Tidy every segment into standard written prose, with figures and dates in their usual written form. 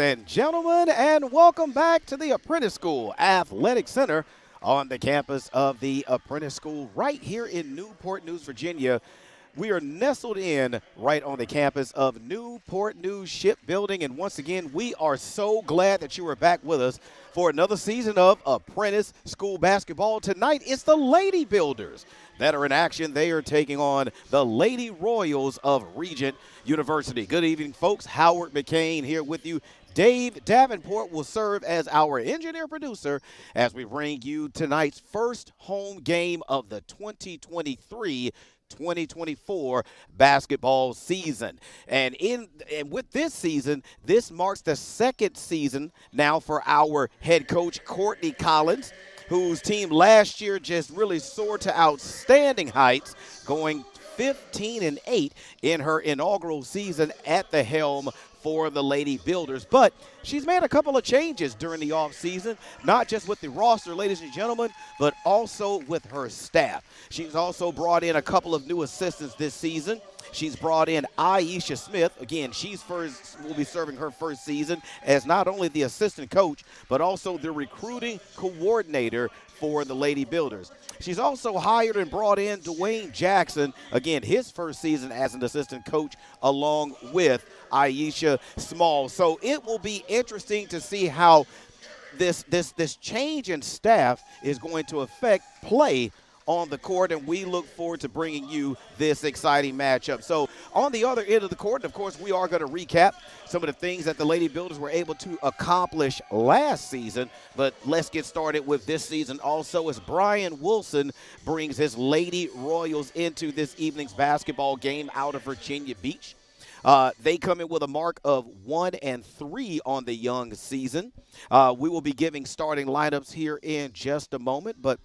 and gentlemen, and welcome back to the Apprentice School Athletic Center on the campus of the Apprentice School right here in Newport News, Virginia. We are nestled in right on the campus of Newport News Shipbuilding, and once again, we are so glad that you are back with us for another season of Apprentice School Basketball. Tonight, it's the Lady Builders that are in action. They are taking on the Lady Royals of Regent University. Good evening, folks. Howard McCain here with you. Dave Davenport will serve as our engineer producer as we bring you tonight's first home game of the 2023-2024 basketball season. And with this season, this marks the second season now for our head coach, Courtney Collins, whose team last year just really soared to outstanding heights, going 15-8 in her inaugural season at the helm for the Lady Builders. But she's made a couple of changes during the offseason, not just with the roster, ladies and gentlemen, but also with her staff. She's also brought in a couple of new assistants this season. She's brought in Aisha Smith. Again, will be serving her first season as not only the assistant coach, but also the recruiting coordinator for the Lady Builders. She's also hired and brought in Dwayne Jackson, again, his first season as an assistant coach, along with Aisha Small. So it will be interesting to see how this change in staff is going to affect play on the court, and we look forward to bringing you this exciting matchup. So on the other end of the court, of course, we are going to recap some of the things that the Lady Builders were able to accomplish last season, but let's get started with this season also as Brian Wilson brings his Lady Royals into this evening's basketball game out of Virginia Beach. They come in with a mark of 1-3 on the young season. We will be giving starting lineups here in just a moment, but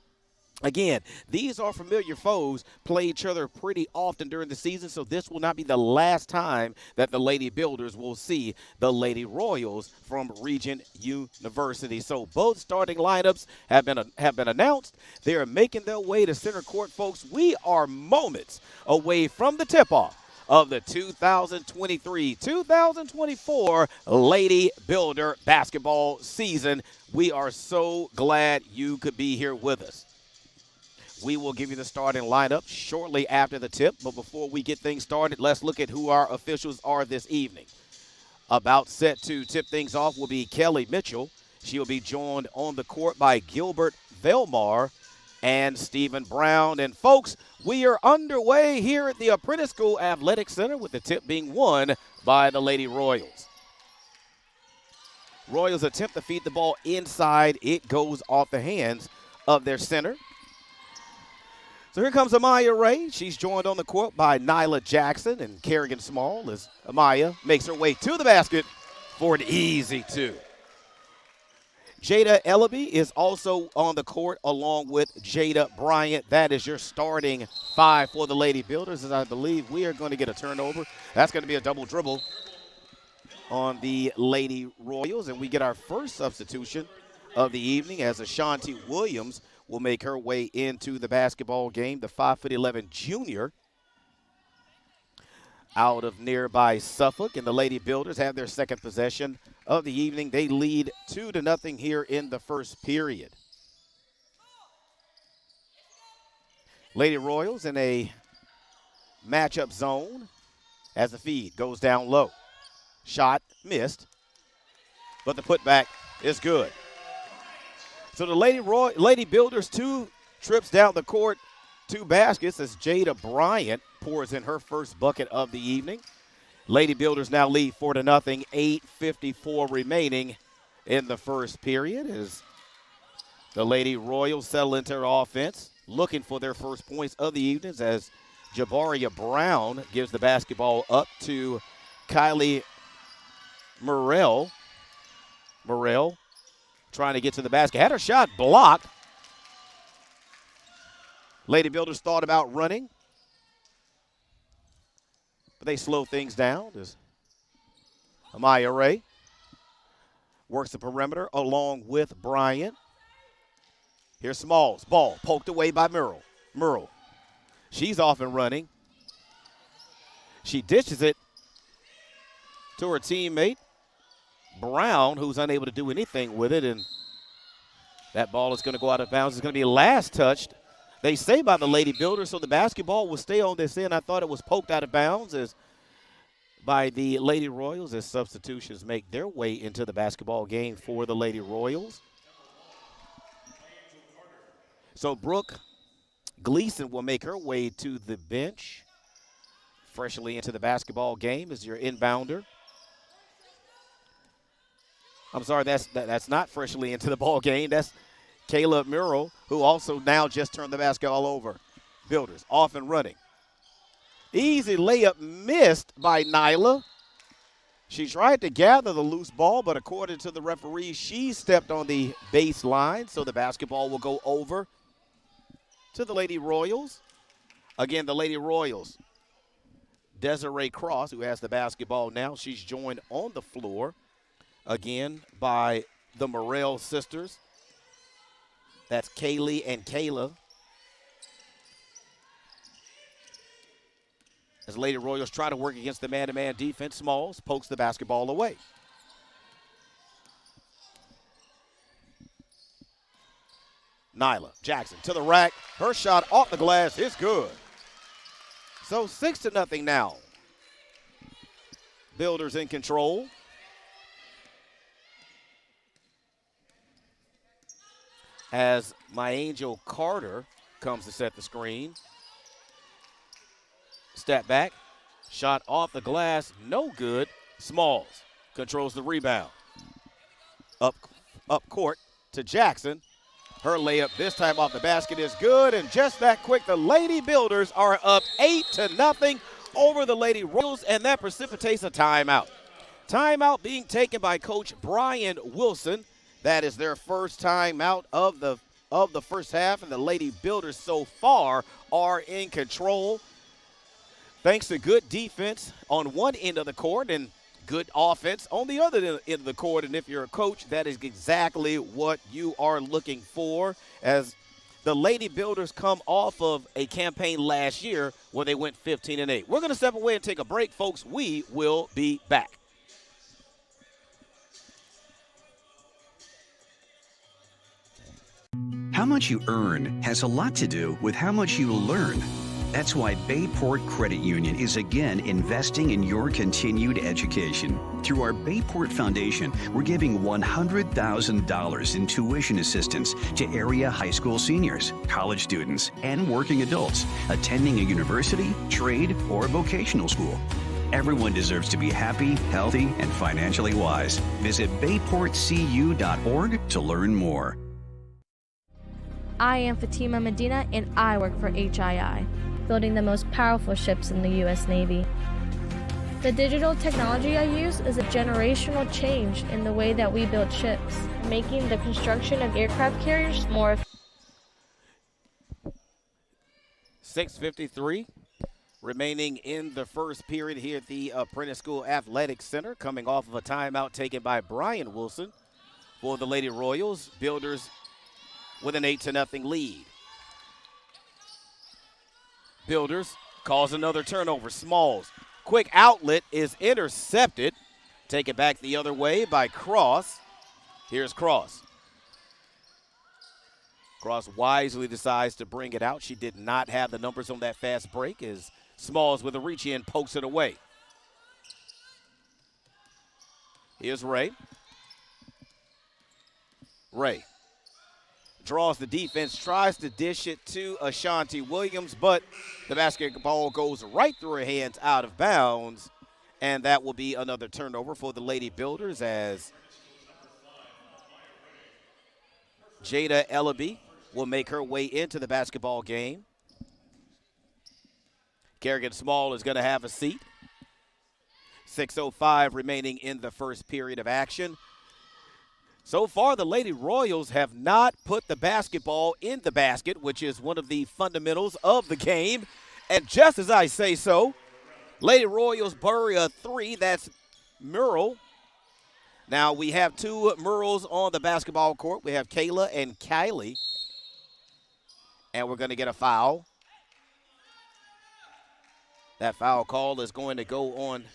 again, these are familiar foes, play each other pretty often during the season, so this will not be the last time that the Lady Builders will see the Lady Royals from Regent University. So both starting lineups have been announced. They are making their way to center court, folks. We are moments away from the tip-off of the 2023-2024 Lady Builder basketball season. We are so glad you could be here with us. We will give you the starting lineup shortly after the tip, but before we get things started, let's look at who our officials are this evening. About set to tip things off will be Kelly Mitchell. She will be joined on the court by Gilbert Velmar and Stephen Brown. And folks, we are underway here at the Apprentice School Athletic Center with the tip being won by the Lady Royals. Royals attempt to feed the ball inside. It goes off the hands of their center. So here comes Amaya Ray. She's joined on the court by Nyla Jackson and Kerrigan Small as Amaya makes her way to the basket for an easy two. Jada Ellaby is also on the court along with Jada Bryant. That is your starting five for the Lady Builders, as I believe we are going to get a turnover. That's going to be a double dribble on the Lady Royals, and we get our first substitution of the evening as Ashanti Williams will make her way into the basketball game. The 5'11" junior out of nearby Suffolk, and the Lady Builders have their second possession of the evening. They lead 2-0 here in the first period. Lady Royals in a matchup zone as the feed goes down low. Shot missed, but the putback is good. So the Lady Builders, 2 trips down the court, 2 baskets as Jada Bryant pours in her first bucket of the evening. Lady Builders now lead 4-0, 8:54 remaining in the first period as the Lady Royals settle into their offense, looking for their first points of the evening as Jabaria Brown gives the basketball up to Kylie Morrell. Trying to get to the basket. Had her shot blocked. Lady Builders thought about running, but they slow things down as Amaya Ray works the perimeter along with Bryant. Here's Smalls. Ball poked away by Murrell. She's off and running. She dishes it to her teammate, Brown, who's unable to do anything with it, and that ball is going to go out of bounds. It's going to be last touched, they say, by the Lady Builders, so the basketball will stay on this end. I thought it was poked out of bounds by the Lady Royals as substitutions make their way into the basketball game for the Lady Royals. So Brooke Gleason will make her way to the bench, freshly into the basketball game as your inbounder. I'm sorry, that's not freshly into the ball game. That's Kayla Murrow, who also now just turned the basketball over. Builders off and running. Easy layup missed by Nyla. She tried to gather the loose ball, but according to the referee, she stepped on the baseline, so the basketball will go over to the Lady Royals. Again, the Lady Royals. Desiree Cross, who has the basketball now, she's joined on the floor again by the Morrell sisters. That's Kaylee and Kayla. As Lady Royals try to work against the man-to-man defense, Smalls pokes the basketball away. Nyla Jackson to the rack. Her shot off the glass is good. So 6-0 now. Builders in control. As my Angel Carter comes to set the screen. Step back. Shot off the glass. No good. Smalls controls the rebound. Up court to Jackson. Her layup this time off the basket is good, and just that quick, the Lady Builders are up 8-0 over the Lady Royals, and that precipitates a timeout. Timeout being taken by Coach Brian Wilson. That is their first timeout of the first half, and the Lady Builders so far are in control. Thanks to good defense on one end of the court and good offense on the other end of the court. And if you're a coach, that is exactly what you are looking for, as the Lady Builders come off of a campaign last year where they went 15-8. We're going to step away and take a break, folks. We will be back. How much you earn has a lot to do with how much you learn. That's why Bayport Credit Union is again investing in your continued education. Through our Bayport Foundation, we're giving $100,000 in tuition assistance to area high school seniors, college students, and working adults attending a university, trade, or vocational school. Everyone deserves to be happy, healthy, and financially wise. Visit bayportcu.org to learn more. I am Fatima Medina, and I work for HII, building the most powerful ships in the U.S. Navy. The digital technology I use is a generational change in the way that we build ships, making the construction of aircraft carriers more efficient. 6:53 remaining in the first period here at the Apprentice School Athletic Center, coming off of a timeout taken by Brian Wilson for the Lady Royals. Builders with an 8-0 lead. Builders calls another turnover. Smalls. Quick outlet is intercepted. Take it back the other way by Cross. Here's Cross. Cross wisely decides to bring it out. She did not have the numbers on that fast break as Smalls with a reach in pokes it away. Here's Ray. Ray draws the defense, tries to dish it to Ashanti Williams, but the basketball goes right through her hands out of bounds, and that will be another turnover for the Lady Builders as Jada Ellaby will make her way into the basketball game. Kerrigan Small is going to have a seat. 6:05 remaining in the first period of action. So far, the Lady Royals have not put the basketball in the basket, which is one of the fundamentals of the game. And just as I say so, Lady Royals bury a three. That's Murrell. Now, we have two Murrells on the basketball court. We have Kayla and Kylie. And we're going to get a foul. That foul call is going to go on.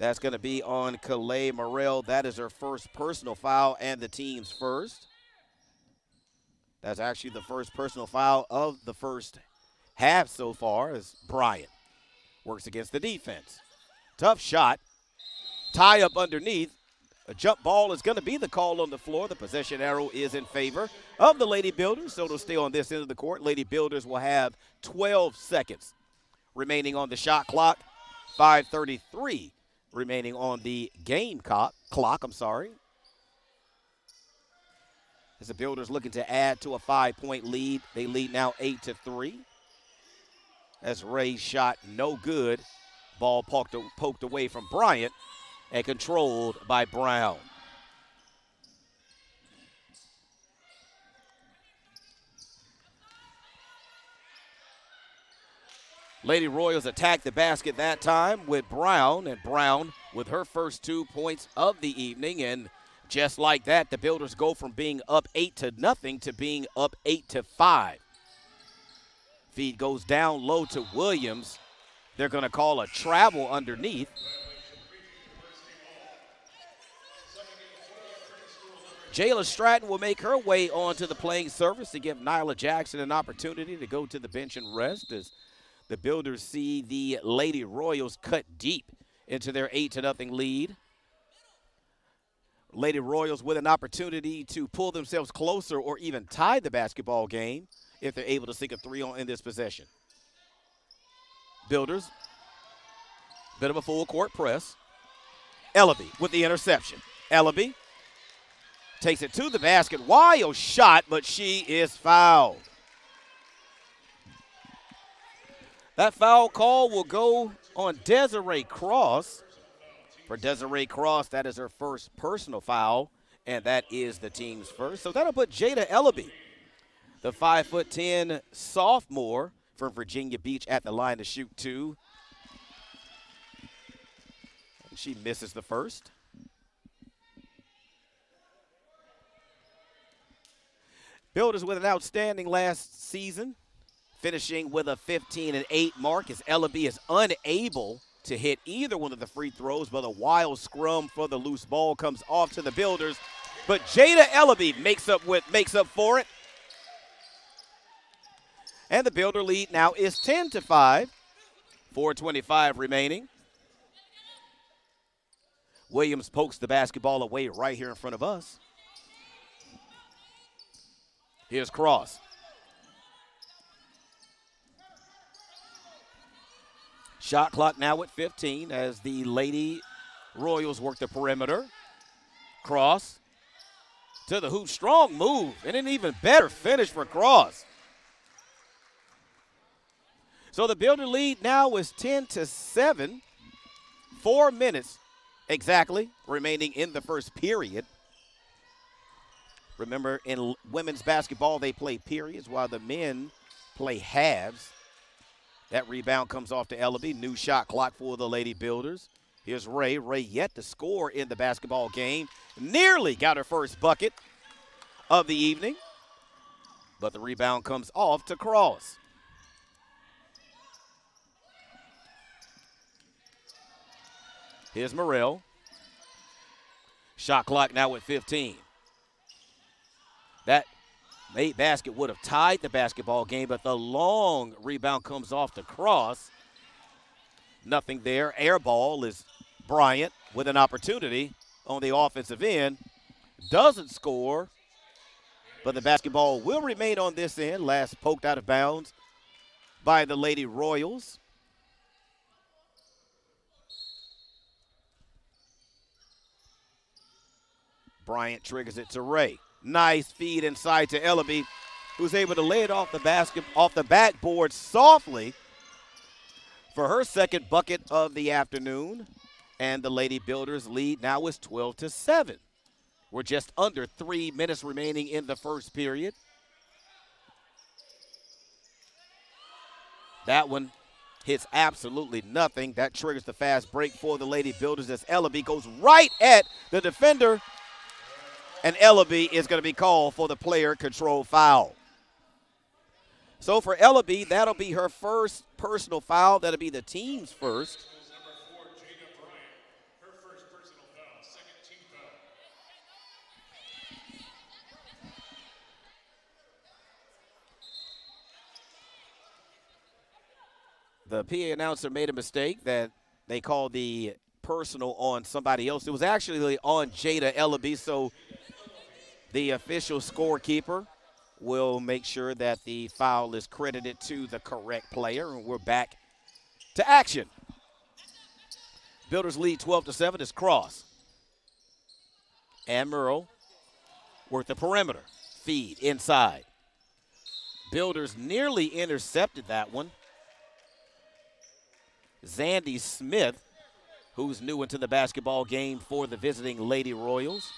That's going to be on Calais Morrell. That is her first personal foul and the team's first. That's actually the first personal foul of the first half so far as Bryant works against the defense. Tough shot. Tie up underneath. A jump ball is going to be the call on the floor. The possession arrow is in favor of the Lady Builders, so it'll stay on this end of the court. Lady Builders will have 12 seconds remaining on the shot clock. 5:33 remaining on the game clock. As the Builders looking to add to a 5-point lead. They lead now 8-3. As Ray's shot no good. Ball poked away from Bryant and controlled by Brown. Lady Royals attacked the basket that time with Brown, and Brown with her first 2 points of the evening. And just like that, the Builders go from being up 8-0 to being up 8-5. Feed goes down low to Williams. They're going to call a travel underneath. Jayla Stratton will make her way onto the playing surface to give Nyla Jackson an opportunity to go to the bench and rest as the Builders see the Lady Royals cut deep into their 8-0 lead. Lady Royals with an opportunity to pull themselves closer or even tie the basketball game if they're able to sink a three in this possession. Builders, bit of a full court press. Ellaby with the interception. Ellaby takes it to the basket. Wild shot, but she is fouled. That foul call will go on Desiree Cross. For Desiree Cross, that is her first personal foul, and that is the team's first. So that'll put Jada Ellaby, the 5'10" sophomore from Virginia Beach, at the line to shoot two. And she misses the first. Builders with an outstanding last season, finishing with a 15-8 mark as Ellaby is unable to hit either one of the free throws, but a wild scrum for the loose ball comes off to the Builders. But Jada Ellaby makes up for it. And the Builder lead now is 10-5, 4:25 remaining. Williams pokes the basketball away right here in front of us. Here's Cross. Shot clock now at 15 as the Lady Royals work the perimeter. Cross to the hoop. Strong move and an even better finish for Cross. So the Builder lead now is 10-7. 4 minutes exactly remaining in the first period. Remember, in women's basketball, they play periods while the men play halves. That rebound comes off to Ellaby. New shot clock for the Lady Builders. Here's Ray. Ray yet to score in the basketball game. Nearly got her first bucket of the evening. But the rebound comes off to Cross. Here's Morrell. Shot clock now at 15. That Nate basket would have tied the basketball game, but the long rebound comes off to Cross. Nothing there. Air ball is Bryant with an opportunity on the offensive end. Doesn't score, but the basketball will remain on this end. Last poked out of bounds by the Lady Royals. Bryant triggers it to Ray. Nice feed inside to Ellaby, who's able to lay it off the backboard softly for her second bucket of the afternoon. And the Lady Builders lead now is 12-7. We're just under 3 minutes remaining in the first period. That one hits absolutely nothing. That triggers the fast break for the Lady Builders as Ellaby goes right at the defender. And Ellaby is going to be called for the player control foul. So for Ellaby, that'll be her first personal foul. That'll be the team's first. The PA announcer made a mistake that they called the personal on somebody else. It was actually on Jada Ellaby, so the official scorekeeper will make sure that the foul is credited to the correct player, and we're back to action. Builders lead 12-7. It's Cross. And Merle work the perimeter. Feed inside. Builders nearly intercepted that one. Zandy Smith, who's new into the basketball game for the visiting Lady Royals.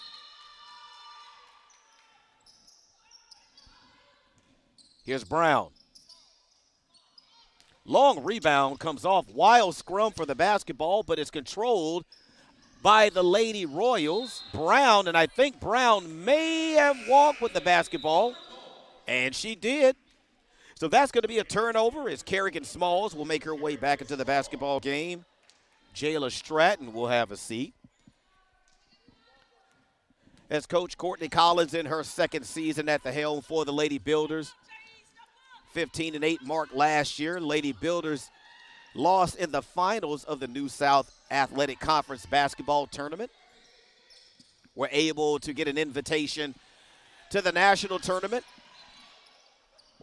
Here's Brown. Long rebound comes off. Wild scrum for the basketball, but it's controlled by the Lady Royals. Brown, and I think Brown may have walked with the basketball, and she did. So that's going to be a turnover as Kerrigan Smalls will make her way back into the basketball game. Jayla Stratton will have a seat. As Coach Courtney Collins in her second season at the helm for the Lady Builders. 15-8 mark last year. Lady Builders lost in the finals of the New South Athletic Conference basketball tournament. Were able to get an invitation to the national tournament.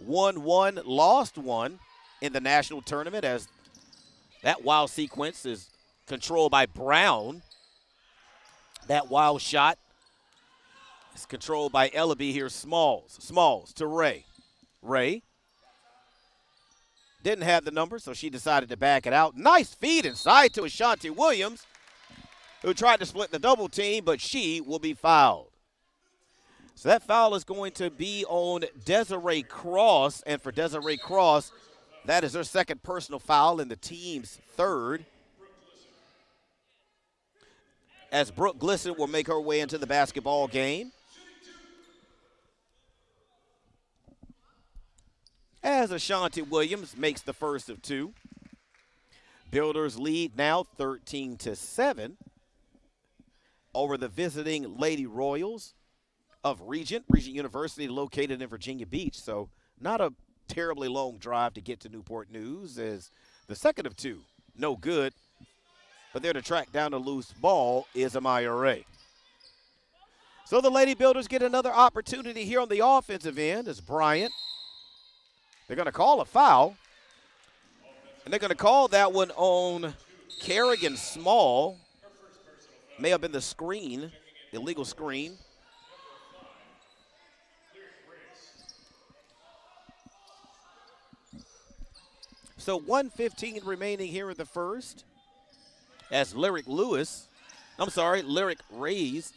Won one, lost one in the national tournament, as that wild sequence is controlled by Brown. That wild shot is controlled by Ellaby. Here, Smalls. Smalls to Ray. Ray didn't have the number, so she decided to back it out. Nice feed inside to Ashanti Williams, who tried to split the double team, but she will be fouled. So that foul is going to be on Desiree Cross, and for Desiree Cross, that is her second personal foul and the team's third. As Brooke Glisson will make her way into the basketball game. As Ashanti Williams makes the first of two. Builders lead now 13-7 over the visiting Lady Royals of Regent University, located in Virginia Beach. So not a terribly long drive to get to Newport News, as the second of two, no good. But there to track down a loose ball is Amaya Ray. So the Lady Builders get another opportunity here on the offensive end as Bryant. They're going to call a foul, and they're going to call that one on Kerrigan Small. May have been the screen, illegal screen. So 1:15 remaining here in the first, as Lyric Reyes,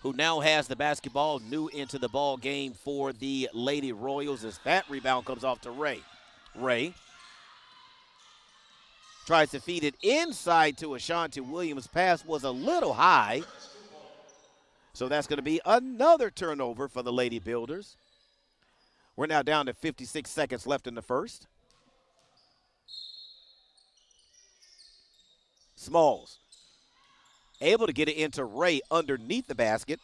who now has the basketball, new into the ball game for the Lady Royals, as that rebound comes off to Ray. Ray tries to feed it inside to Ashanti Williams. Pass was a little high. So that's going to be another turnover for the Lady Builders. We're now down to 56 seconds left in the first. Smalls able to get it into Ray underneath the basket.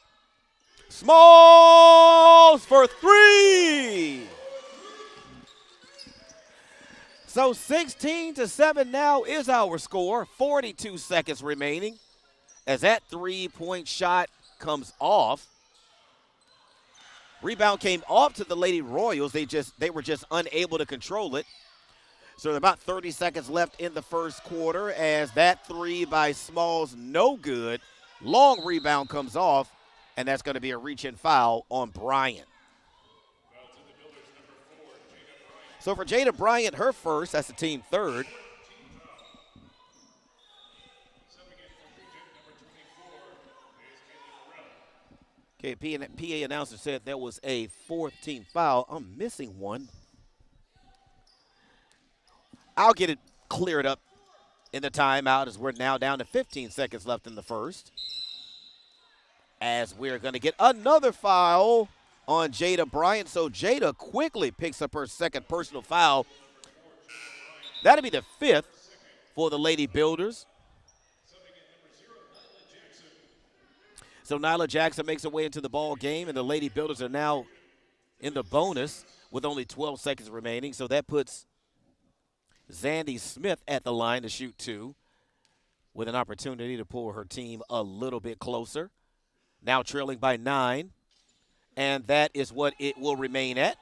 Smalls for three. So 16-7 now is our score. 42 seconds remaining as that three-point shot comes off. Rebound came off to the Lady Royals. They were just unable to control it. So about 30 seconds left in the first quarter as that three by Smalls, no good. Long rebound comes off, and that's going to be a reach-in foul on Bryant. So for Jada Bryant, her first, that's the team third. Okay, PA announcer said there was a fourth team foul. I'm missing one. I'll get it cleared up in the timeout as we're now down to 15 seconds left in the first. As we're going to get another foul on Jada Bryant. So Jada quickly picks up her second personal foul. That'll be the fifth for the Lady Builders. So Nyla Jackson makes her way into the ball game, and the Lady Builders are now in the bonus with only 12 seconds remaining. So that puts Zandy Smith at the line to shoot 2 with an opportunity to pull her team a little bit closer. Now trailing by 9, and that is what it will remain at.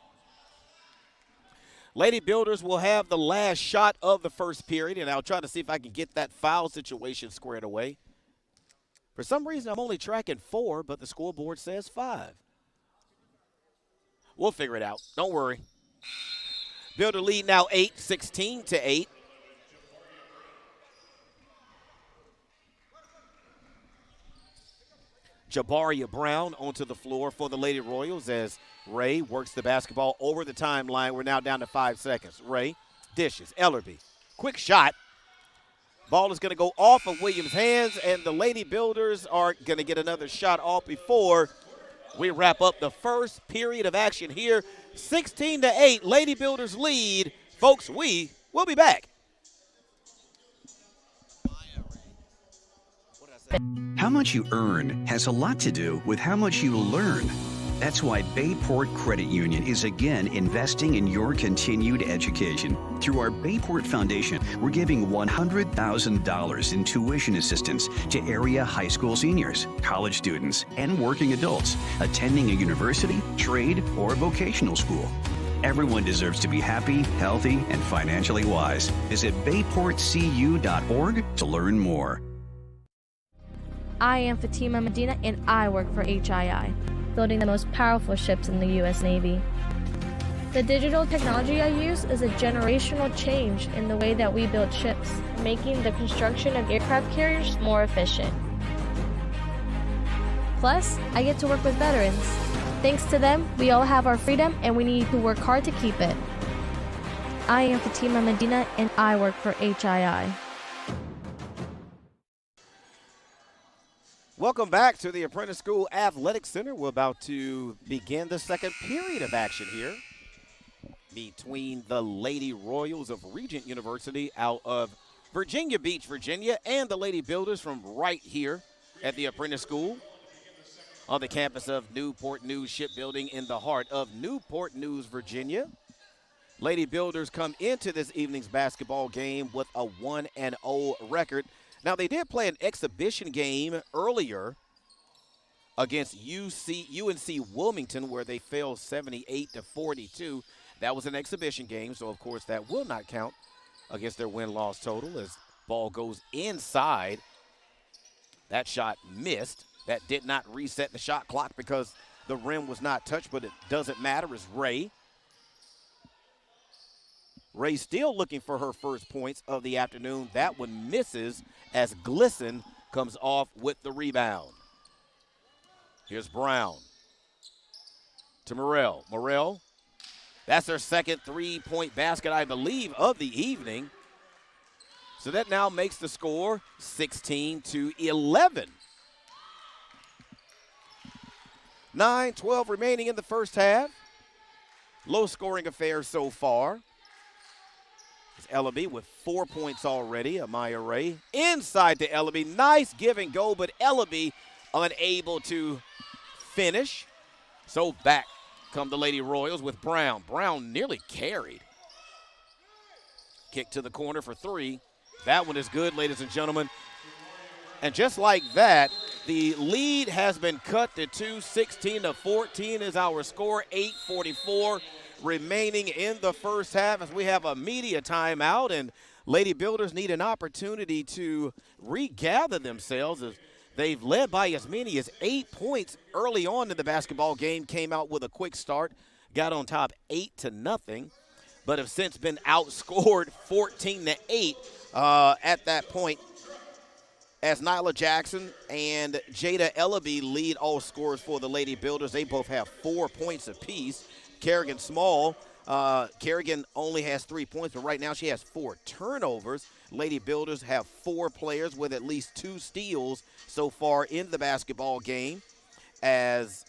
Lady Builders will have the last shot of the first period, and I'll try to see if I can get that foul situation squared away. For some reason, I'm only tracking 4, but the scoreboard says 5. We'll figure it out. Don't worry. Builder lead now 8, 16-8. Jabaria Brown onto the floor for the Lady Royals as Ray works the basketball over the timeline. We're now down to 5 seconds. Ray dishes. Ellerby. Quick shot. Ball is going to go off of Williams' hands, and the Lady Builders are going to get another shot off before we wrap up the first period of action here. 16-8, Lady Builders lead. Folks, we will be back. How much you earn has a lot to do with how much you will learn. That's why Bayport Credit Union is again investing in your continued education. Through our Bayport Foundation, we're giving $100,000 in tuition assistance to area high school seniors, college students, and working adults attending a university, trade, or vocational school. Everyone deserves to be happy, healthy, and financially wise. Visit bayportcu.org to learn more. I am Fatima Medina, and I work for HII, building the most powerful ships in the U.S. Navy. The digital technology I use is a generational change in the way that we build ships, making the construction of aircraft carriers more efficient. Plus, I get to work with veterans. Thanks to them, we all have our freedom, and we need to work hard to keep it. I am Fatima Medina, and I work for HII. Welcome back to the Apprentice School Athletic Center. We're about to begin the second period of action here between the Lady Royals of Regent University out of Virginia Beach, Virginia, and the Lady Builders from right here at the Apprentice School on the campus of Newport News Shipbuilding in the heart of Newport News, Virginia. Lady Builders come into this evening's basketball game with a 1-0 record. Now, they did play an exhibition game earlier against UNC Wilmington where they fell 78-42. That was an exhibition game, so, of course, that will not count against their win-loss total as ball goes inside. That shot missed. That did not reset the shot clock because the rim was not touched, but it doesn't matter. It's Ray. Ray still looking for her first points of the afternoon. That one misses as Glisson comes off with the rebound. Here's Brown to Morrell. Morrell, that's her second three-point basket, I believe, of the evening. So that now makes the score 16-11. 9:12 remaining in the first half. Low-scoring affair so far. Ellaby with 4 points already. Amaya Ray inside to Ellaby. Nice give and go, but Ellaby unable to finish. So back come the Lady Royals with Brown. Brown nearly carried. Kick to the corner for 3. That one is good, ladies and gentlemen. And just like that, the lead has been cut to 2. 16-14 is our score. 8:44 remaining in the first half as we have a media timeout, and Lady Builders need an opportunity to regather themselves as they've led by as many as 8 points early on in the basketball game, came out with a quick start, got on top 8-0, but have since been outscored 14-8 at that point as Nyla Jackson and Jada Ellaby lead all scorers for the Lady Builders. They both have 4 points apiece. Kerrigan Small, Kerrigan only has 3 points, but right now she has 4 turnovers. Lady Builders have 4 players with at least 2 steals so far in the basketball game. As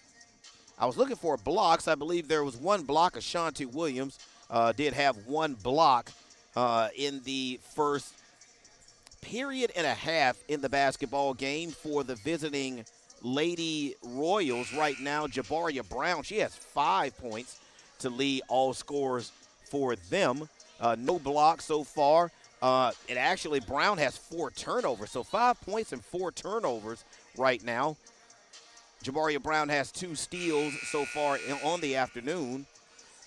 I was looking for blocks, I believe there was 1 block. Ashanti Williams did have 1 block in the first period and a half in the basketball game for the visiting Lady Royals. Right now, Jabaria Brown, she has 5 points to lead all scorers for them. No blocks so far. It actually, Brown has 4 turnovers, so 5 points and 4 turnovers right now. Jabaria Brown has 2 steals so far on the afternoon.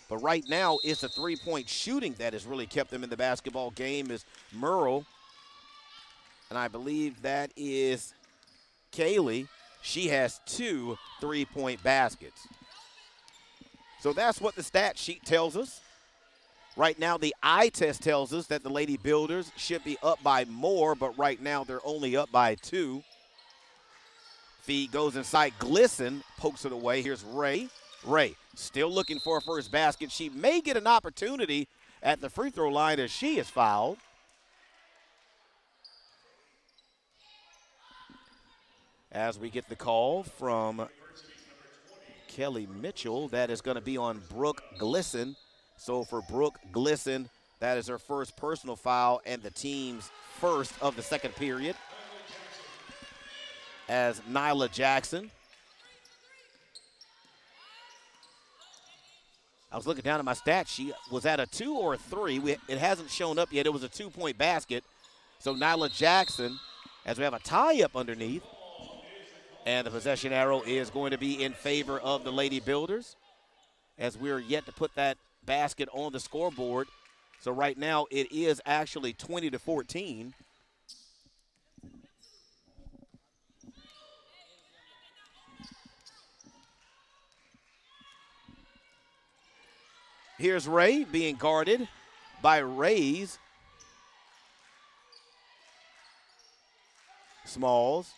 But right now, it's a 3-point shooting that has really kept them in the basketball game is Merle. And I believe that is Kaylee. She has 2 3-point baskets. So that's what the stat sheet tells us. Right now, the eye test tells us that the Lady Builders should be up by more, but right now they're only up by 2. Feed goes inside. Glisten pokes it away. Here's Ray. Ray still looking for her first basket. She may get an opportunity at the free throw line as she is fouled. As we get the call from Kelly Mitchell, that is going to be on Brooke Glisten. So for Brooke Glisten, that is her first personal foul and the team's first of the second period. As Nyla Jackson. I was looking down at my stats. She was at a 2 or a 3. It hasn't shown up yet. It was a 2-point basket. So Nyla Jackson, as we have a tie-up underneath. And the possession arrow is going to be in favor of the Lady Builders, as we're yet to put that basket on the scoreboard. So right now it is actually 20-14. Here's Ray being guarded by Rays. Smalls.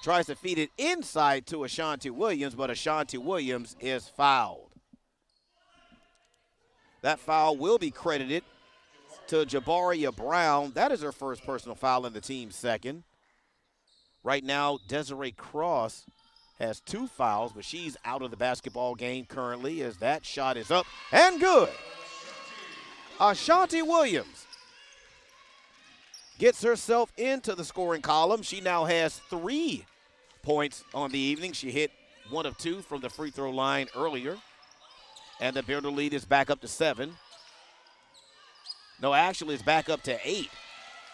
Tries to feed it inside to Ashanti Williams, but Ashanti Williams is fouled. That foul will be credited to Jabaria Brown. That is her first personal foul in the team's second. Right now, Desiree Cross has 2 fouls, but she's out of the basketball game currently as that shot is up and good. Ashanti Williams gets herself into the scoring column. She now has 3 points on the evening. She hit 1 of 2 from the free throw line earlier. And the Builder lead is back up to 7. No, actually it's back up to 8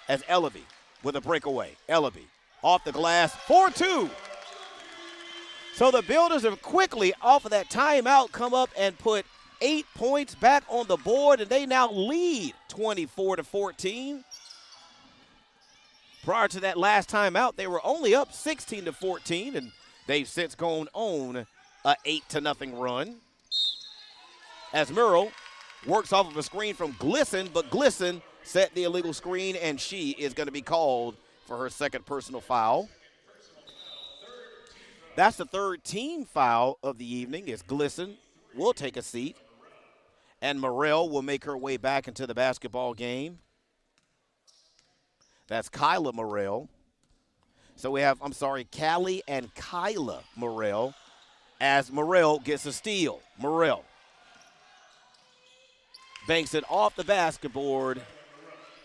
as Ellaby with a breakaway. Ellaby off the glass, 4-2. So the Builders have quickly, off of that timeout, come up and put 8 points back on the board, and they now lead 24-14. Prior to that last timeout, they were only up 16-14, and they've since gone on a 8-0 run. As Merle works off of a screen from Glisten, but Glisten set the illegal screen, and she is going to be called for her second personal foul. That's the third team foul of the evening as Glisten will take a seat, and Morrell will make her way back into the basketball game. That's Kyla Morrell. So we have, Callie and Kyla Morrell as Morrell gets a steal. Morrell banks it off the basketboard,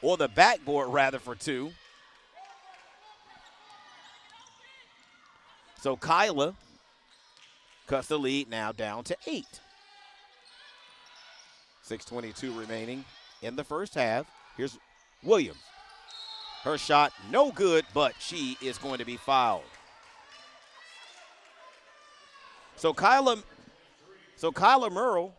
or the backboard rather, for 2. So Kyla cuts the lead now down to 8. 6:22 remaining in the first half. Here's Williams. Her shot, no good, but she is going to be fouled. So Kyla Morrell,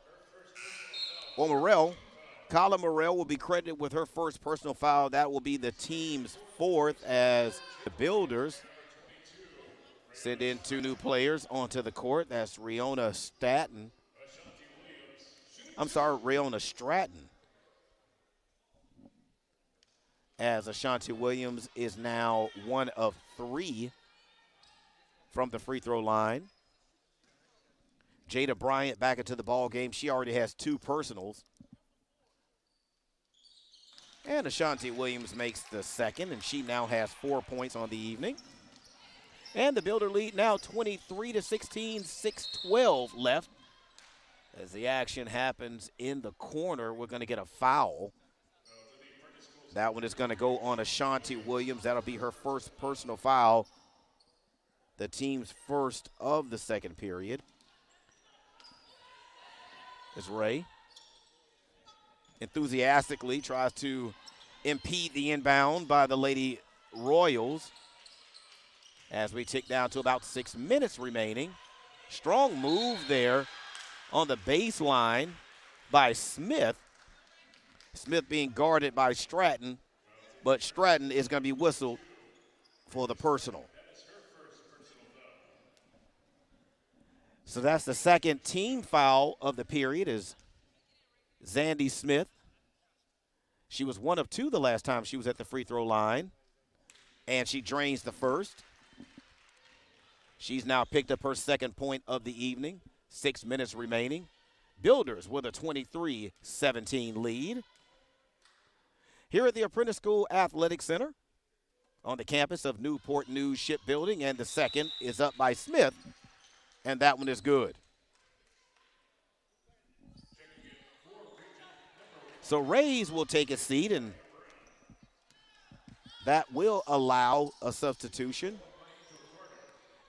Kyla Morrell will be credited with her first personal foul. That will be the team's 4th as the Builders send in 2 new players onto the court. That's Riona Stratton. As Ashanti Williams is now 1 of 3 from the free throw line. Jada Bryant back into the ball game. She already has 2 personals. And Ashanti Williams makes the second, and she now has 4 points on the evening. And the Builder lead now 23-16, 6:12 left. As the action happens in the corner, we're going to get a foul. That one is going to go on Ashanti Williams. That'll be her first personal foul, the team's first of the second period. Is Ray. enthusiastically tries to impede the inbound by the Lady Royals as we tick down to about 6 minutes remaining. Strong move there on the baseline by Smith. Smith being guarded by Stratton, but Stratton is going to be whistled for the personal. So that's the second team foul of the period is Zandy Smith. She was 1 of 2 the last time she was at the free throw line, and she drains the first. She's now picked up her second point of the evening. 6 minutes remaining. Builders with a 23-17 lead. Here at the Apprentice School Athletic Center on the campus of Newport News Shipbuilding, and the second is up by Smith, and that one is good. So Rays will take a seat, and that will allow a substitution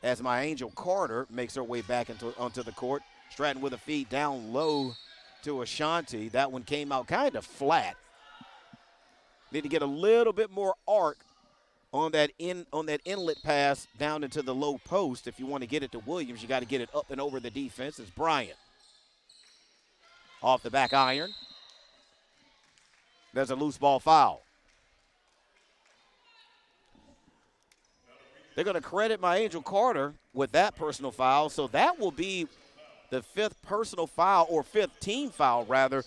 as my Angel Carter makes her way back onto the court. Stratton with a feed down low to Ashanti. That one came out kind of flat. Need to get a little bit more arc on that inlet pass down into the low post. If you want to get it to Williams, you got to get it up and over the defense. It's Bryant. Off the back iron. There's a loose ball foul. They're going to credit my Angel Carter with that personal foul, so that will be the 5th personal foul, or 5th team foul, rather,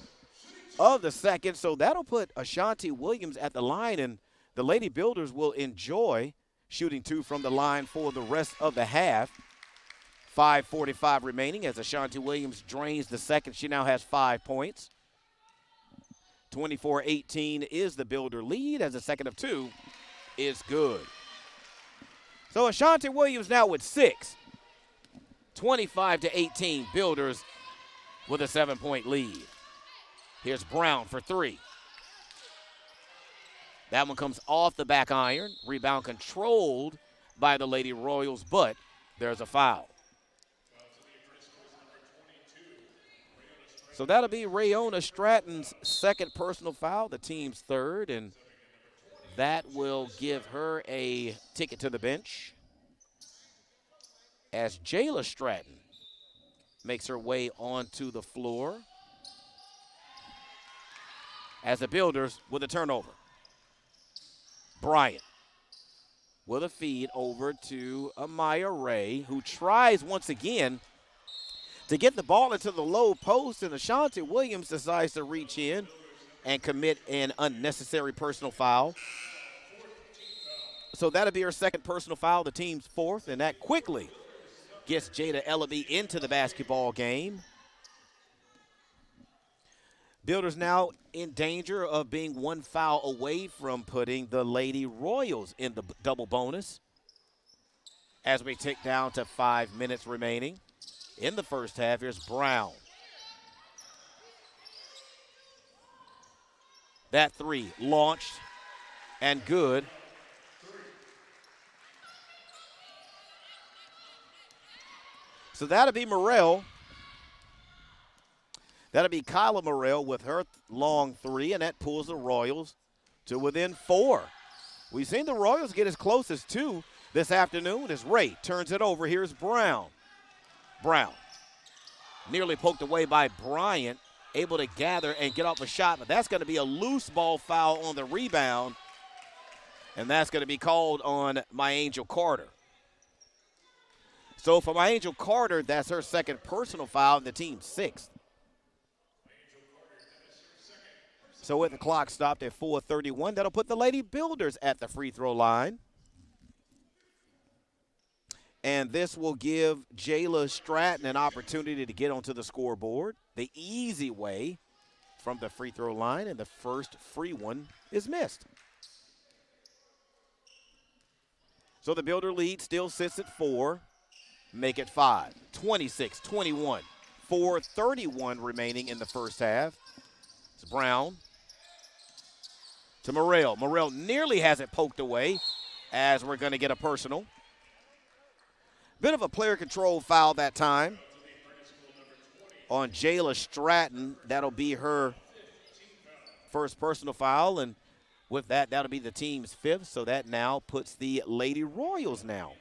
of the second. So that'll put Ashanti Williams at the line, and the Lady Builders will enjoy shooting 2 from the line for the rest of the half. 5:45 remaining as Ashanti Williams drains the second. She now has 5 points. 24-18 is the Builder lead as the second of 2 is good. So Ashanti Williams now with 6. 25-18, Builders with a 7-point lead. Here's Brown for 3. That one comes off the back iron. Rebound controlled by the Lady Royals, but there's a foul. So that'll be Rayona Stratton's second personal foul, the team's third, and that will give her a ticket to the bench as Jayla Stratton makes her way onto the floor as the Builders with a turnover. Bryant with a feed over to Amaya Ray, who tries once again to get the ball into the low post, and Ashanti Williams decides to reach in and commit an unnecessary personal foul. So that'll be her second personal foul, the team's 4th, and that quickly gets Jada Ellaby into the basketball game. Builders now in danger of being 1 foul away from putting the Lady Royals in the double bonus as we tick down to 5 minutes remaining in the first half. Here's Brown. That 3 launched and good. So that'll be Morrell. That'll be Kyla Morrell with her long 3, and that pulls the Royals to within 4. We've seen the Royals get as close as 2 this afternoon as Ray turns it over. Here's Brown. Brown nearly poked away by Bryant, able to gather and get off a shot, but that's going to be a loose ball foul on the rebound, and that's going to be called on my Angel Carter. So for my Angel Carter, that's her second personal foul and the team's 6th. So with the clock stopped at 4:31, that'll put the Lady Builders at the free throw line. And this will give Jayla Stratton an opportunity to get onto the scoreboard the easy way from the free throw line, and the first free one is missed. So the Builder lead still sits at 4. Make it 5. 26-21. 4:31 remaining in the first half. It's Brown to Morrell. Morrell nearly has it poked away as we're going to get a personal. Bit of a player control foul that time on Jayla Stratton. That'll be her first personal foul, and with that, that'll be the team's 5th, so that now puts the Lady Royals now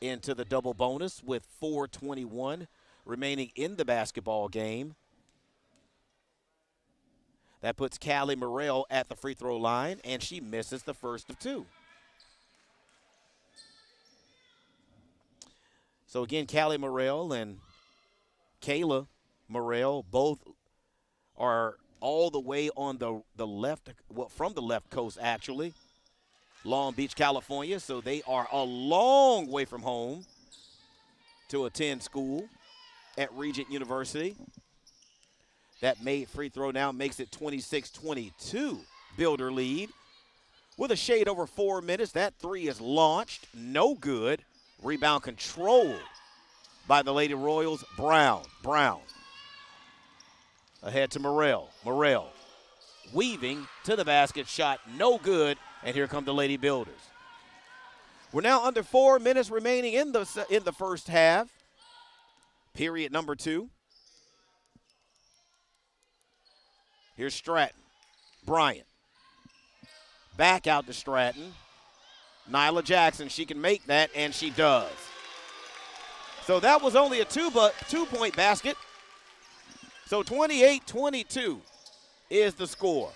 into the double bonus with 4:21 remaining in the basketball game. That puts Callie Morrell at the free throw line, and she misses the first of 2. So again, Callie Morrell and Kayla Morrell both are all the way on the left, well, from the left coast actually, Long Beach, California. So they are a long way from home to attend school at Regent University. That made free throw now makes it 26-22 Builder lead. With a shade over 4 minutes, that 3 is launched, no good. Rebound controlled by the Lady Royals. Brown. Ahead to Morrell. Weaving to the basket, shot no good, and here come the Lady Builders. We're now under 4 minutes remaining in the first half. Period number 2. Here's Stratton. Bryant. Back out to Stratton. Nyla Jackson, she can make that, and she does. So that was only a two-point basket. So 28-22 is the score.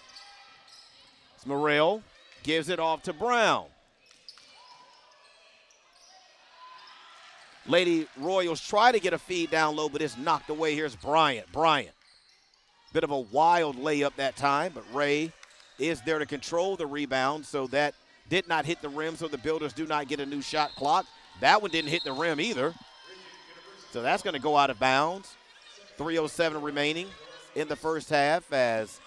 Morrell gives it off to Brown. Lady Royals try to get a feed down low, but it's knocked away. Here's Bryant. Bit of a wild layup that time, but Ray is there to control the rebound, so that did not hit the rim, so the Builders do not get a new shot clock. That one didn't hit the rim either. So that's going to go out of bounds. 3:07 remaining in the first half as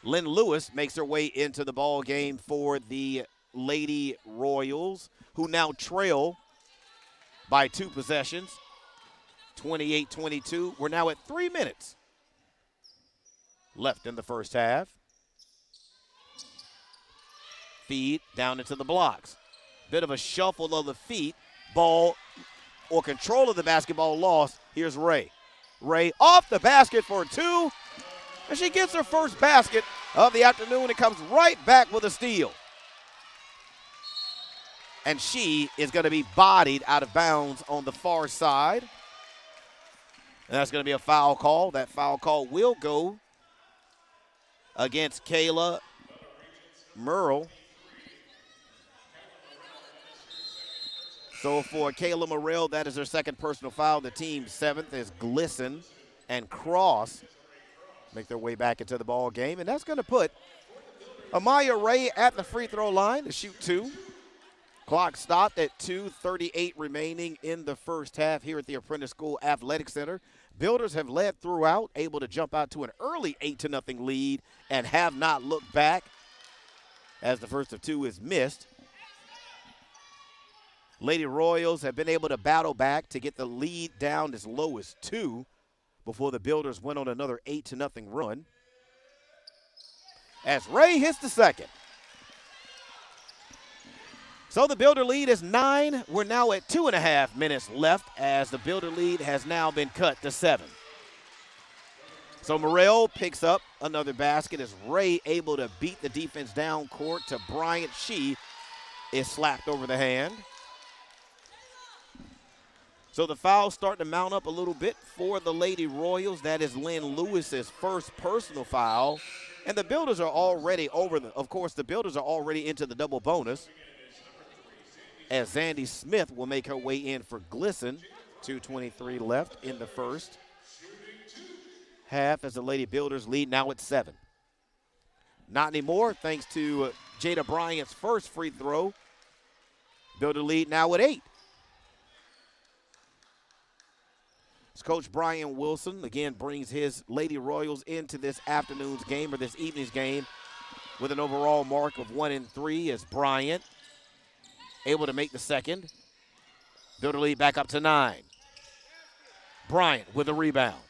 Lynn Lewis makes her way into the ball game for the Lady Royals, who now trail by 2 possessions. 28-22. We're now at 3 minutes left in the first half. Feed down into the blocks. Bit of a shuffle of the feet. Ball or control of the basketball lost. Here's Ray. Ray off the basket for 2. And she gets her first basket of the afternoon and comes right back with a steal. And she is going to be bodied out of bounds on the far side. And that's going to be a foul call. That foul call will go against Kayla Merle. So for Kayla Morrell, that is her second personal foul. The team's 7th is Glisson and Cross make their way back into the ball game. And that's going to put Amaya Ray at the free throw line to shoot 2. Clock stopped at 2:38 remaining in the first half here at the Apprentice School Athletic Center. Builders have led throughout, able to jump out to an early 8-0 lead and have not looked back as the first of 2 is missed. Lady Royals have been able to battle back to get the lead down as low as 2 before the Builders went on another 8-0 run. As Ray hits the second. So the Builder lead is 9. We're now at 2.5 minutes left as the Builder lead has now been cut to 7. So Morrell picks up another basket as Ray able to beat the defense down court to Bryant. She is slapped over the hand. So the foul's starting to mount up a little bit for the Lady Royals. That is Lynn Lewis's first personal foul. And the Builders are already the Builders are already into the double bonus, as Zandy Smith will make her way in for Glisson. 2:23 left in the first half as the Lady Builders lead now at 7. Not anymore, thanks to Jada Bryant's first free throw. Builder lead now at 8. As Coach Brian Wilson, again, brings his Lady Royals into this afternoon's game, or this evening's game, with an overall mark of 1-3 as Bryant able to make the second. Builder lead back up to 9. Bryant with a rebound.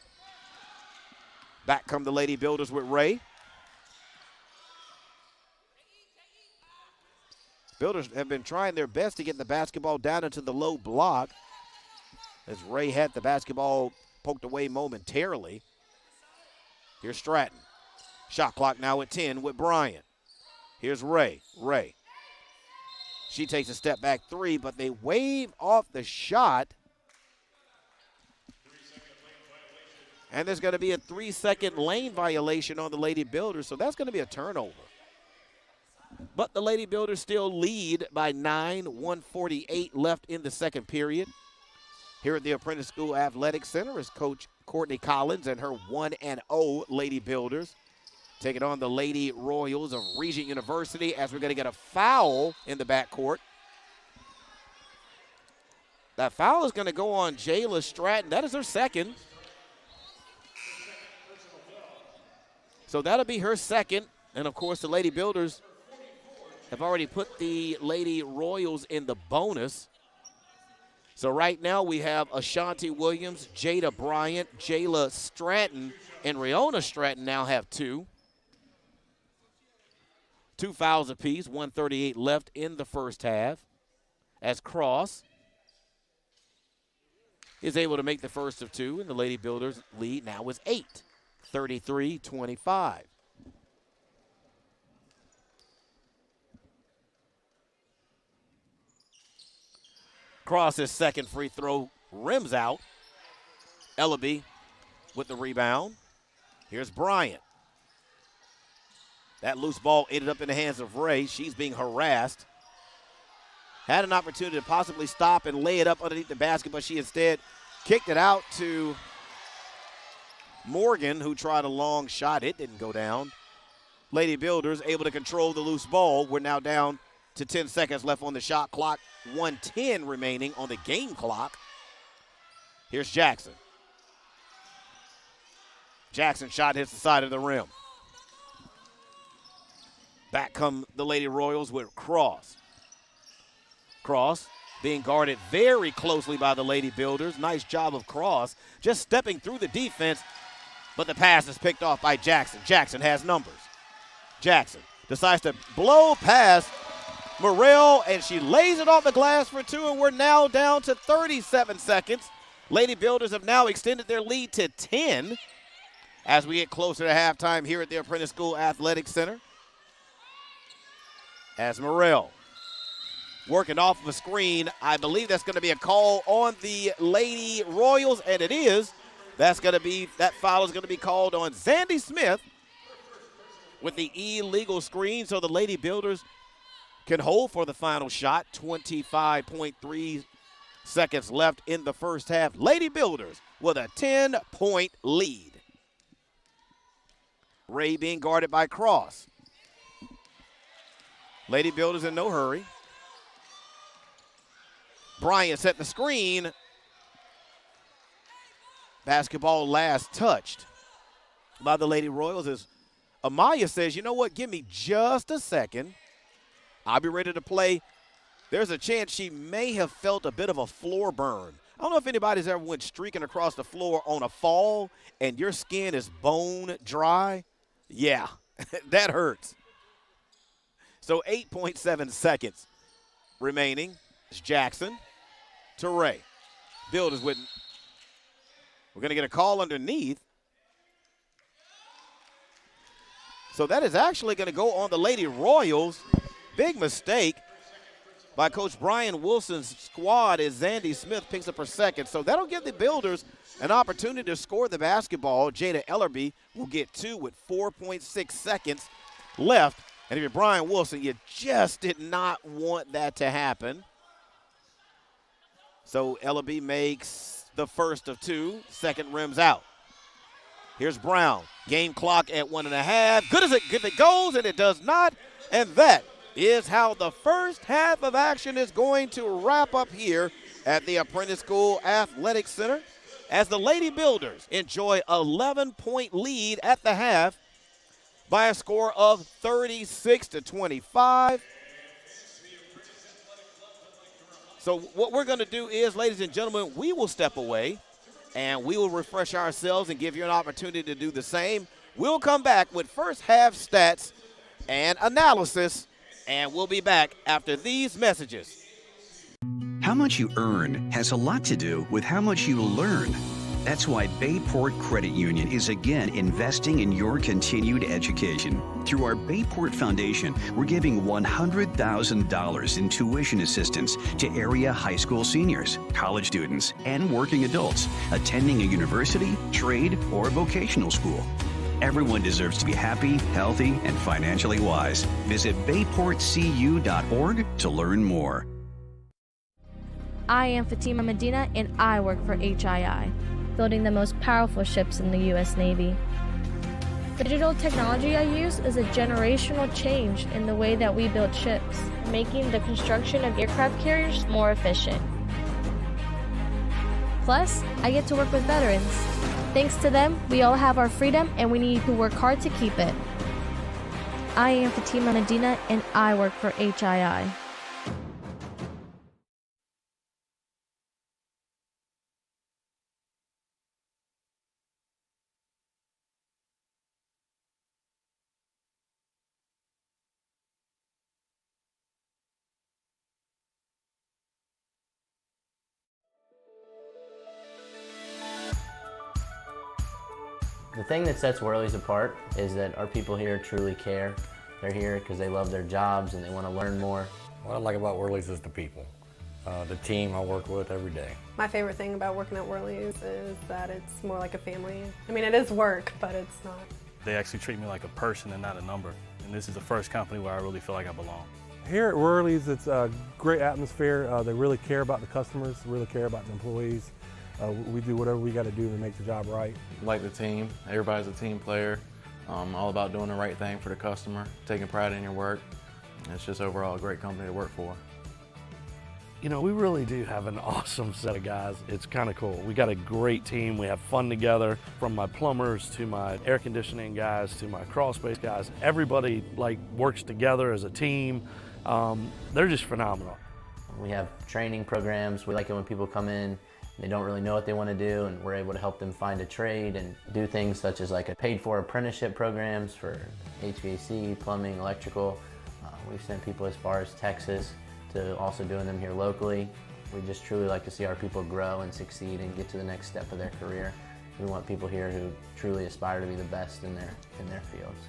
Back come the Lady Builders with Ray. Builders have been trying their best to get the basketball down into the low block as Ray had the basketball poked away momentarily. Here's Stratton. Shot clock now at 10 with Bryant. Here's Ray. She takes a step back three, but they wave off the shot. And there's going to be a 3-second lane violation on the Lady Builders, so that's going to be a turnover. But the Lady Builders still lead by 9, 1:48 left in the second period. Here at the Apprentice School Athletic Center is Coach Courtney Collins and her 1-0 Lady Builders taking on the Lady Royals of Regent University as we're going to get a foul in the backcourt. That foul is going to go on Jayla Stratton. That is her second. So that'll be her second. And, of course, the Lady Builders have already put the Lady Royals in the bonus. So right now we have Ashanti Williams, Jada Bryant, Jayla Stratton, and Riona Stratton now have two. 2 fouls apiece, 1:38 left in the first half. As Cross is able to make the first of two, and the Lady Builders lead now is 8, 33-25. Cross's second free throw rims out. Ellaby with the rebound. Here's Bryant. That loose ball ended up in the hands of Ray. She's being harassed. Had an opportunity to possibly stop and lay it up underneath the basket, but she instead kicked it out to Morgan, who tried a long shot. It didn't go down. Lady Builders able to control the loose ball. We're now down to 10 seconds left on the shot clock. 1:10 remaining on the game clock. Here's Jackson. Jackson shot hits the side of the rim. Back come the Lady Royals with Cross. Cross being guarded very closely by the Lady Builders. Nice job of Cross just stepping through the defense, but the pass is picked off by Jackson. Jackson has numbers. Jackson decides to blow past Morrell, and she lays it off the glass for two, and we're now down to 37 seconds. Lady Builders have now extended their lead to 10 as we get closer to halftime here at the Apprentice School Athletic Center. As Morrell working off of a screen, I believe that's going to be a call on the Lady Royals, and it is. That foul is going to be called on Zandy Smith with the illegal screen, so the Lady Builders can hold for the final shot. 25.3 seconds left in the first half. Lady Builders with a 10-point lead. Ray being guarded by Cross. Lady Builders in no hurry. Bryant set the screen. Basketball last touched by the Lady Royals as Amaya says, you know what, give me just a second. I'll be ready to play. There's a chance she may have felt a bit of a floor burn. I don't know if anybody's ever went streaking across the floor on a fall and your skin is bone dry. Yeah, that hurts. So 8.7 seconds remaining. It's Jackson to Ray. Builders with. We're going to get a call underneath. So that is actually going to go on the Lady Royals. Big mistake by Coach Brian Wilson's squad as Zandy Smith picks up her second. So that'll give the Builders an opportunity to score the basketball. Jada Ellerby will get two with 4.6 seconds left. And if you're Brian Wilson, you just did not want that to happen. So Ellerby makes the first of two. Second rims out. Here's Brown. Game clock at 1.5. Good as it goes, and it does not. And that is how the first half of action is going to wrap up here at the Apprentice School Athletic Center as the Lady Builders enjoy 11-point lead at the half by a score of 36-25. So what we're going to do is, ladies and gentlemen, we will step away and we will refresh ourselves and give you an opportunity to do the same. We'll come back with first half stats and analysis, and we'll be back after these messages. How much you earn has a lot to do with how much you learn. That's why Bayport Credit Union is again investing in your continued education. Through our Bayport Foundation, we're giving $100,000 in tuition assistance to area high school seniors, college students, and working adults attending a university, trade, or vocational school. Everyone deserves to be happy, healthy, and financially wise. Visit bayportcu.org to learn more. I am Fatima Medina, and I work for HII, building the most powerful ships in the U.S. Navy. The digital technology I use is a generational change in the way that we build ships, making the construction of aircraft carriers more efficient. Plus, I get to work with veterans. Thanks to them, we all have our freedom, and we need to work hard to keep it. I am Fatima Medina, and I work for HII. The thing that sets Whirlies apart is that our people here truly care. They're here because they love their jobs and they want to learn more. What I like about Whirlies is the people, the team I work with every day. My favorite thing about working at Whirlies is that it's more like a family. I mean, it is work, but it's not. They actually treat me like a person and not a number. And this is the first company where I really feel like I belong. Here at Whirlies, it's a great atmosphere. They really care about the customers, really care about the employees. We do whatever we got to do to make the job right. Like the team, everybody's a team player. All about doing the right thing for the customer, taking pride in your work. It's just overall a great company to work for. You know, we really do have an awesome set of guys. It's kind of cool. We got a great team. We have fun together, from my plumbers to my air conditioning guys to my crawl space guys. Everybody works together as a team. They're just phenomenal. We have training programs. We like it when people come in, they don't really know what they want to do, and we're able to help them find a trade and do things such as like a paid-for apprenticeship programs for HVAC, plumbing, electrical. We've sent people as far as Texas to also doing them here locally. We just truly like to see our people grow and succeed and get to the next step of their career. We want people here who truly aspire to be the best in their fields.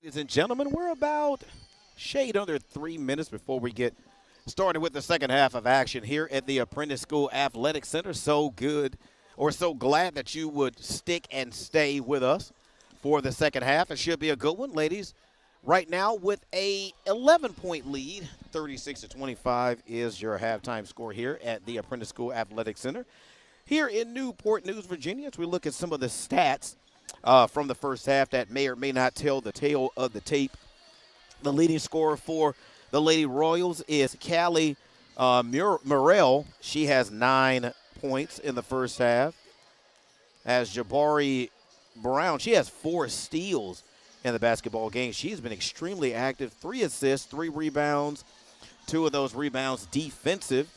Ladies and gentlemen, we're about shade under 3 minutes before we get started with the second half of action here at the Apprentice School Athletic Center. So good, or so glad that you would stick and stay with us for the second half. It should be a good one, ladies. Right now with a 11-point lead, 36-25 is your halftime score here at the Apprentice School Athletic Center. Here in Newport News, Virginia, as we look at some of the stats from the first half that may or may not tell the tale of the tape. The leading scorer for the Lady Royals is Callie Murrell. She has 9 points in the first half. As Jabari Brown, she has 4 steals in the basketball game. She's been extremely active. 3 assists, 3 rebounds, 2 of those rebounds defensive.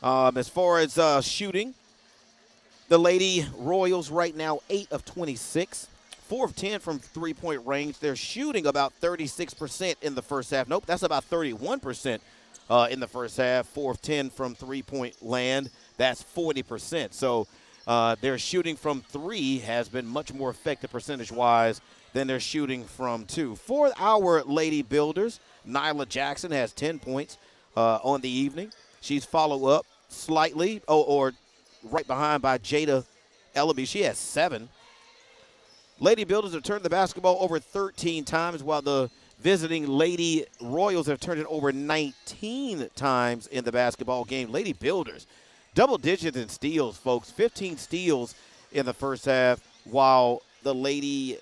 As far as shooting, the Lady Royals right now 8 of 26, 4 of 10 from three-point range. They're shooting about 36% in the first half. Nope, that's about 31% in the first half. 4 of 10 from three-point land. That's 40%. So their shooting from 3 has been much more effective percentage-wise than they're shooting from 2. For our Lady Builders, Nyla Jackson has 10 points on the evening. She's followed up slightly, or right behind by Jada Ellaby. She has 7. Lady Builders have turned the basketball over 13 times, while the visiting Lady Royals have turned it over 19 times in the basketball game. Lady Builders, double digits in steals, folks. 15 steals in the first half, while the Lady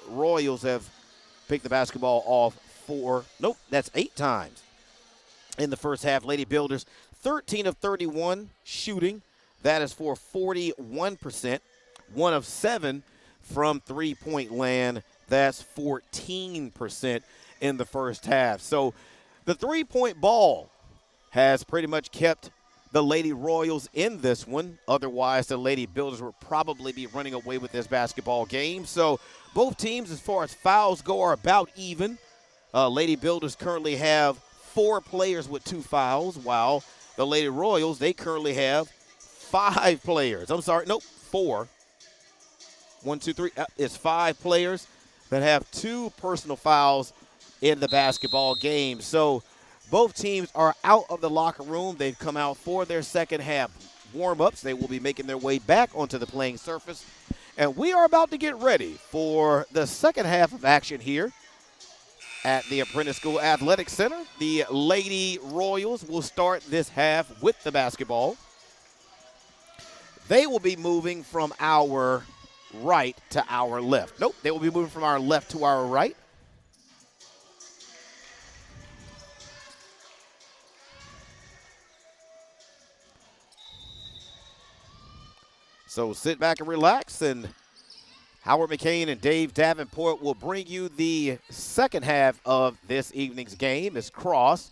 Royals have picked the basketball off 8 times in the first half. Lady Builders, 13 of 31 shooting. That is for 41%. 1 of 7 from three-point land. That's 14% in the first half. So the three-point ball has pretty much kept the Lady Royals in this one. Otherwise, the Lady Builders would probably be running away with this basketball game. So both teams, as far as fouls go, are about even. Lady Builders currently have 4 players with 2 fouls, while the Lady Royals, they currently have 5 players. 4. 1, 2, 3. It's 5 players that have 2 personal fouls in the basketball game. So both teams are out of the locker room. They've come out for their second half warm-ups. They will be making their way back onto the playing surface. And we are about to get ready for the second half of action here at the Apprentice School Athletic Center. The Lady Royals will start this half with the basketball. They will be moving from our right to our left. Nope, they will be moving from our left to our right. So sit back and relax, and Howard McCain and Dave Davenport will bring you the second half of this evening's game. As Cross,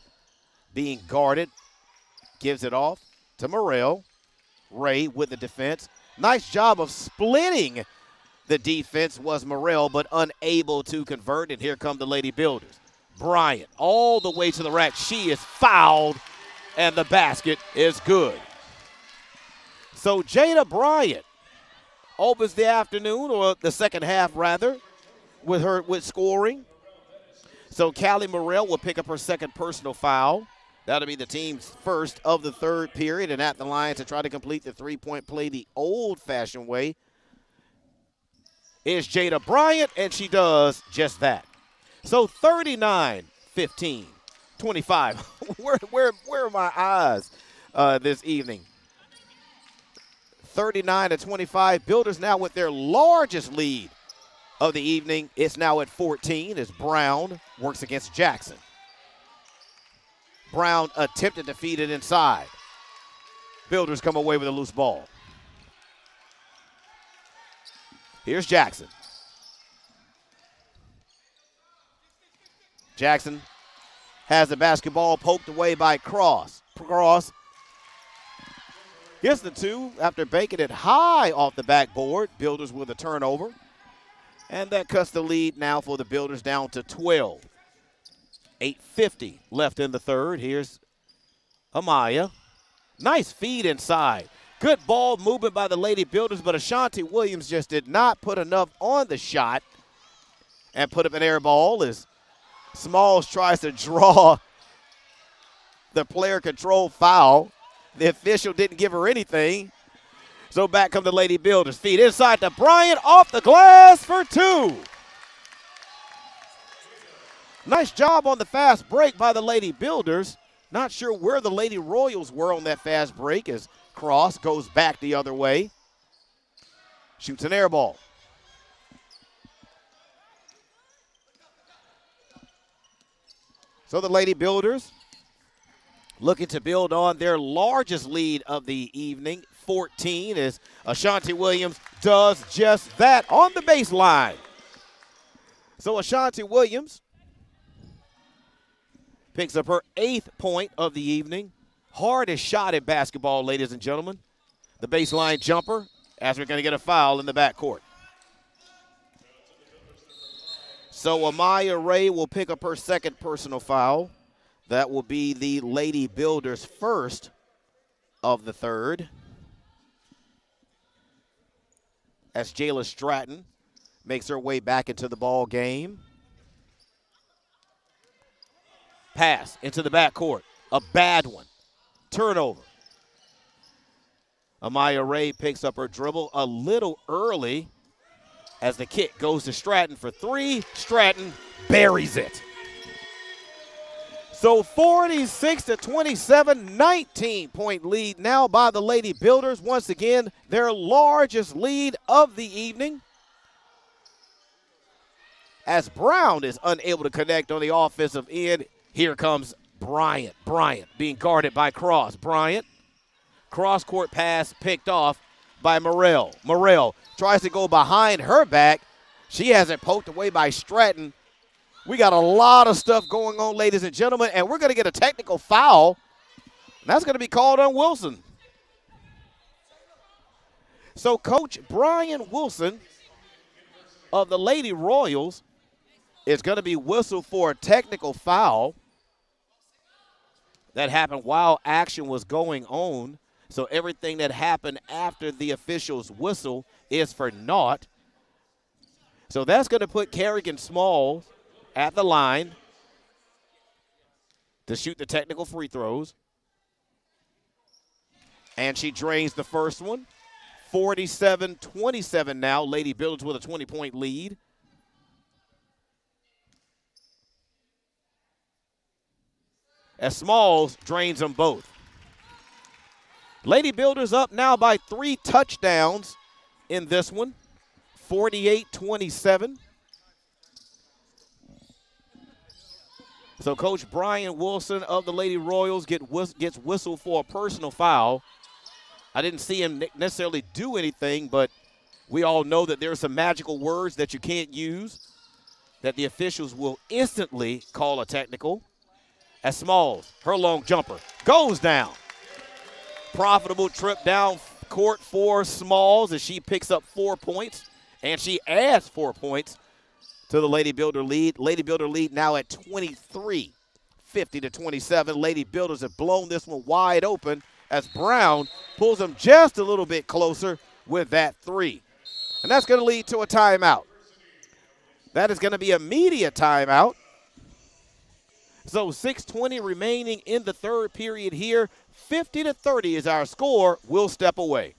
being guarded, gives it off to Morrell. Ray with the defense. Nice job of splitting the defense was Morrell, but unable to convert. And here come the Lady Builders. Bryant all the way to the rack. She is fouled, and the basket is good. So Jada Bryant opens the afternoon, or the second half rather, with scoring. So Callie Morrell will pick up her second personal foul. That'll be the team's first of the third period, and at the line to try to complete the three-point play the old-fashioned way is Jada Bryant, and she does just that. So 39-15, 25. Where are my eyes this evening? 39-25. Builders now with their largest lead of the evening. It's now at 14 as Brown works against Jackson. Brown attempted to feed it inside. Builders come away with a loose ball. Here's Jackson. Jackson has the basketball poked away by Cross. Cross gets the 2 after banking it high off the backboard. Builders with a turnover. And that cuts the lead now for the Builders down to 12. 8:50 left in the third. Here's Amaya. Nice feed inside. Good ball movement by the Lady Builders, but Ashanti Williams just did not put enough on the shot. and put up an air ball as Smalls tries to draw the player control foul. The official didn't give her anything. So back come the Lady Builders. Feed inside to Bryant, off the glass for 2. Nice job on the fast break by the Lady Builders. Not sure where the Lady Royals were on that fast break as Cross goes back the other way. Shoots an air ball. So the Lady Builders looking to build on their largest lead of the evening, 14, as Ashanti Williams does just that on the baseline. So Ashanti Williams picks up her 8th point of the evening. Hardest shot in basketball, ladies and gentlemen. The baseline jumper, as we're going to get a foul in the backcourt. So Amaya Ray will pick up her 2nd personal foul. That will be the Lady Builders' 1st of the 3rd. As Jayla Stratton makes her way back into the ball game. Pass into the backcourt. A bad one. Turnover. Amaya Ray picks up her dribble a little early as the kick goes to Stratton for 3. Stratton buries it. So 46-27, 19-point lead now by the Lady Builders. Once again, their largest lead of the evening. As Brown is unable to connect on the offensive end, here comes Bryant. Bryant being guarded by Cross. Bryant, cross-court pass picked off by Morrell. Morrell tries to go behind her back. She has it poked away by Stratton. We got a lot of stuff going on, ladies and gentlemen, and we're going to get a technical foul. That's going to be called on Wilson. So Coach Brian Wilson of the Lady Royals is going to be whistled for a technical foul that happened while action was going on. So everything that happened after the official's whistle is for naught. So that's going to put Kerrigan Smalls at the line to shoot the technical free throws. And she drains the first one. 47-27 now. Lady Builders with a 20-point lead. As Smalls drains them both. Lady Builders up now by 3 touchdowns in this one. 48-27. So Coach Brian Wilson of the Lady Royals gets whistled for a personal foul. I didn't see him necessarily do anything, but we all know that there are some magical words that you can't use that the officials will instantly call a technical. As Smalls, her long jumper, goes down. Profitable trip down court for Smalls as she picks up 4 points, and she adds 4 points to the Lady Builder lead. Lady Builder lead now at 23, 50-27. Lady Builders have blown this one wide open as Brown pulls them just a little bit closer with that 3. And that's going to lead to a timeout. That is going to be a media timeout. So 6:20 remaining in the 3rd period here. 50-30 is our score. We'll step away.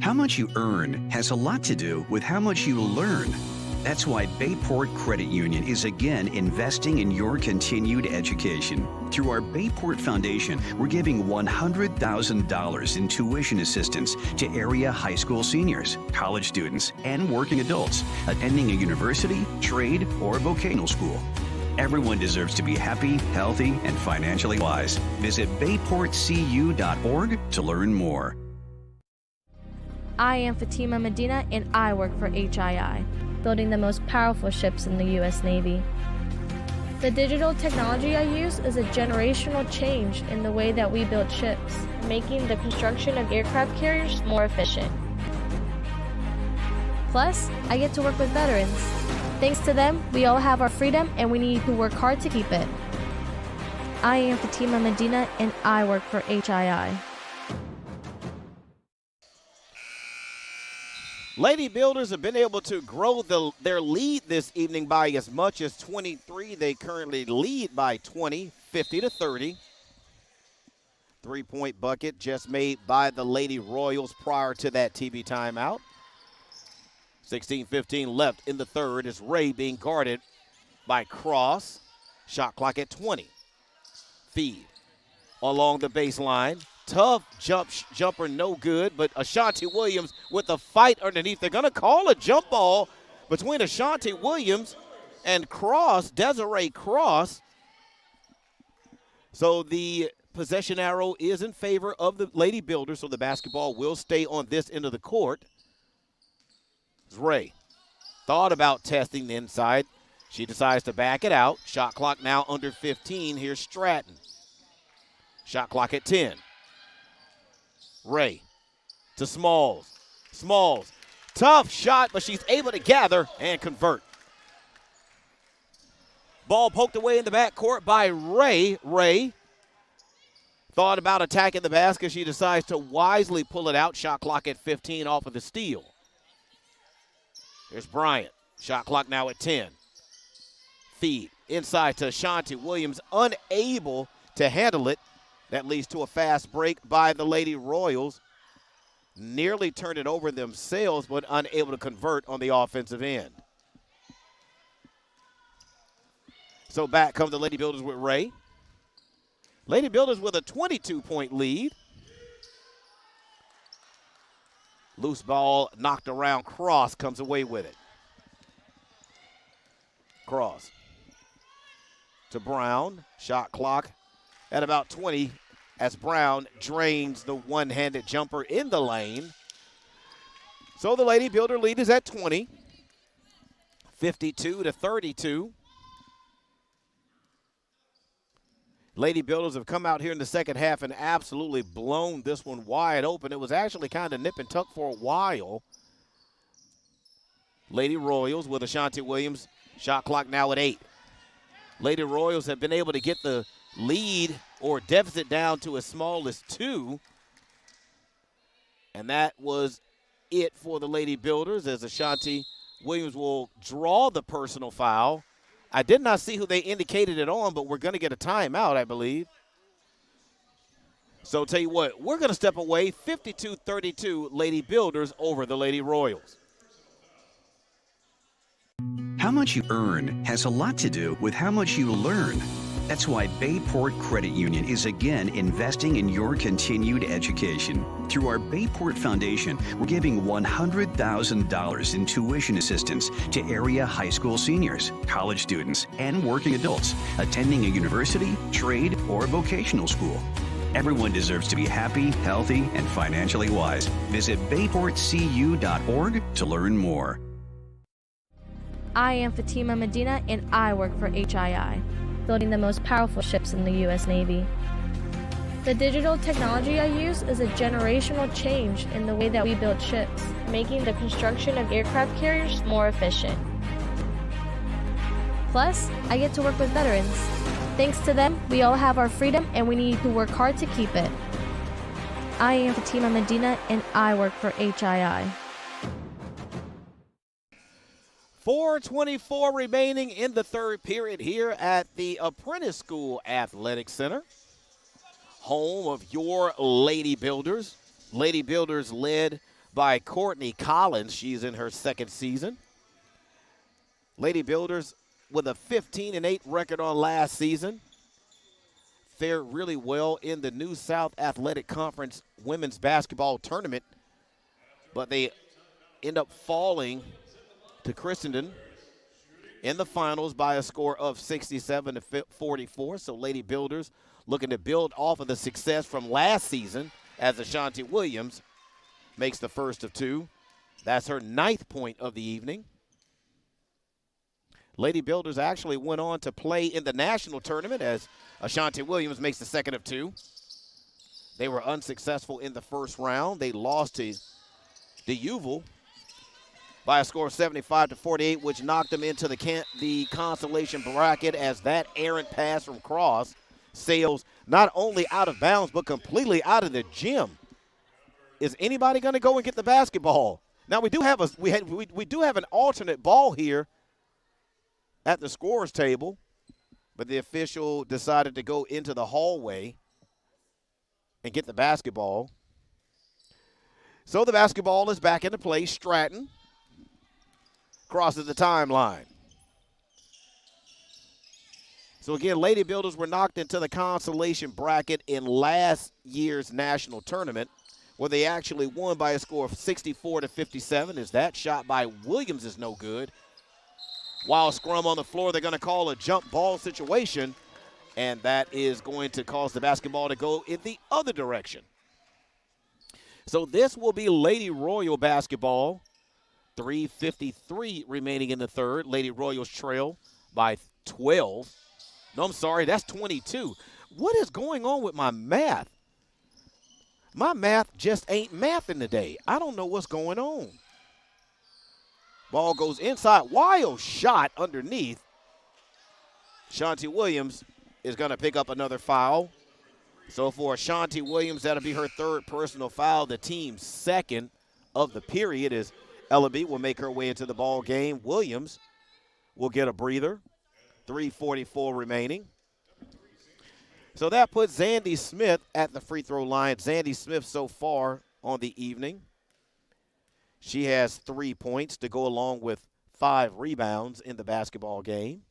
How much you earn has a lot to do with how much you learn. That's why Bayport Credit Union is again investing in your continued education. Through our Bayport Foundation, we're giving $100,000 in tuition assistance to area high school seniors, college students, and working adults attending a university, trade, or vocational school. Everyone deserves to be happy, healthy, and financially wise. Visit bayportcu.org to learn more. I am Fatima Medina, and I work for HII, building the most powerful ships in the U.S. Navy. The digital technology I use is a generational change in the way that we build ships, making the construction of aircraft carriers more efficient. Plus, I get to work with veterans. Thanks to them, we all have our freedom, and we need to work hard to keep it. I am Fatima Medina, and I work for HII. Lady Builders have been able to grow their lead this evening by as much as 23. They currently lead by 20, 50-30. 3-point bucket just made by the Lady Royals prior to that TV timeout. 16-15 left in the third as Ray being guarded by Cross. Shot clock at 20. Feed along the baseline. Tough jumper, no good, but Ashanti Williams with a fight underneath. They're going to call a jump ball between Ashanti Williams and Cross, Desiree Cross. So the possession arrow is in favor of the Lady Builders, so the basketball will stay on this end of the court. Ray thought about testing the inside. She decides to back it out. Shot clock now under 15. Here's Stratton. Shot clock at 10. Ray to Smalls. Smalls, tough shot, but she's able to gather and convert. Ball poked away in the backcourt by Ray. Ray thought about attacking the basket. She decides to wisely pull it out. Shot clock at 15 off of the steal. Here's Bryant. Shot clock now at 10. Feed inside to Ashanti Williams, unable to handle it. That leads to a fast break by the Lady Royals. Nearly turned it over themselves, but unable to convert on the offensive end. So back come the Lady Builders with Ray. Lady Builders with a 22-point lead. Loose ball knocked around. Cross comes away with it. Cross to Brown. Shot clock at about 20 as Brown drains the one-handed jumper in the lane. So the Lady Builder lead is at 20, 52-32. Lady Builders have come out here in the second half and absolutely blown this one wide open. It was actually kind of nip and tuck for a while. Lady Royals with Ashanti Williams. Shot clock now at 8. Lady Royals have been able to get the lead or deficit down to as small as 2. And that was it for the Lady Builders as Ashanti Williams will draw the personal foul. I did not see who they indicated it on, but we're going to get a timeout, I believe. So tell you what, we're going to step away. 52-32 Lady Builders over the Lady Royals. How much you earn has a lot to do with how much you learn. That's why Bayport Credit Union is again investing in your continued education. Through our Bayport Foundation, we're giving $100,000 in tuition assistance to area high school seniors, college students, and working adults attending a university, trade, or vocational school. Everyone deserves to be happy, healthy, and financially wise. Visit bayportcu.org to learn more. I am Fatima Medina, and I work for HII, building the most powerful ships in the U.S. Navy. The digital technology I use is a generational change in the way that we build ships, making the construction of aircraft carriers more efficient. Plus, I get to work with veterans. Thanks to them, we all have our freedom and we need to work hard to keep it. I am Fatima Medina, and I work for HII. 4:24 remaining in the third period here at the Apprentice School Athletic Center, home of your Lady Builders. Lady Builders led by Courtney Collins. She's in her second season. Lady Builders with a 15-8 record on last season. Fared really well in the New South Athletic Conference women's basketball tournament, but they end up falling to Christendon in the finals by a score of 67-44. So Lady Builders looking to build off of the success from last season as Ashanti Williams makes the first of 2. That's her 9th point of the evening. Lady Builders actually went on to play in the national tournament as Ashanti Williams makes the second of 2. They were unsuccessful in the first round. They lost to Yeovil by a score of 75-48, which knocked them into the consolation bracket as that errant pass from Cross sails not only out of bounds but completely out of the gym. Is anybody going to go and get the basketball? Now we do have we do have an alternate ball here at the scorer's table, but the official decided to go into the hallway and get the basketball. So the basketball is back into play. Stratton crosses the timeline. So again, Lady Builders were knocked into the consolation bracket in last year's national tournament, where they actually won by a score of 64-57. As that shot by Williams is no good. While scrum on the floor, they're going to call a jump ball situation, and that is going to cause the basketball to go in the other direction. So this will be Lady Royal basketball. 3:53 remaining in the third. Lady Royals trail by 12. No, I'm sorry, that's 22. What is going on with my math? My math just ain't mathing today. I don't know what's going on. Ball goes inside. Wild shot underneath. Shanti Williams is going to pick up another foul. So for Shanti Williams, that'll be her third personal foul, the team's second of the period, as Ellaby will make her way into the ball game. Williams will get a breather. 3:44 remaining. So that puts Zandy Smith at the free throw line. Zandy Smith so far on the evening. She has 3 points to go along with 5 rebounds in the basketball game.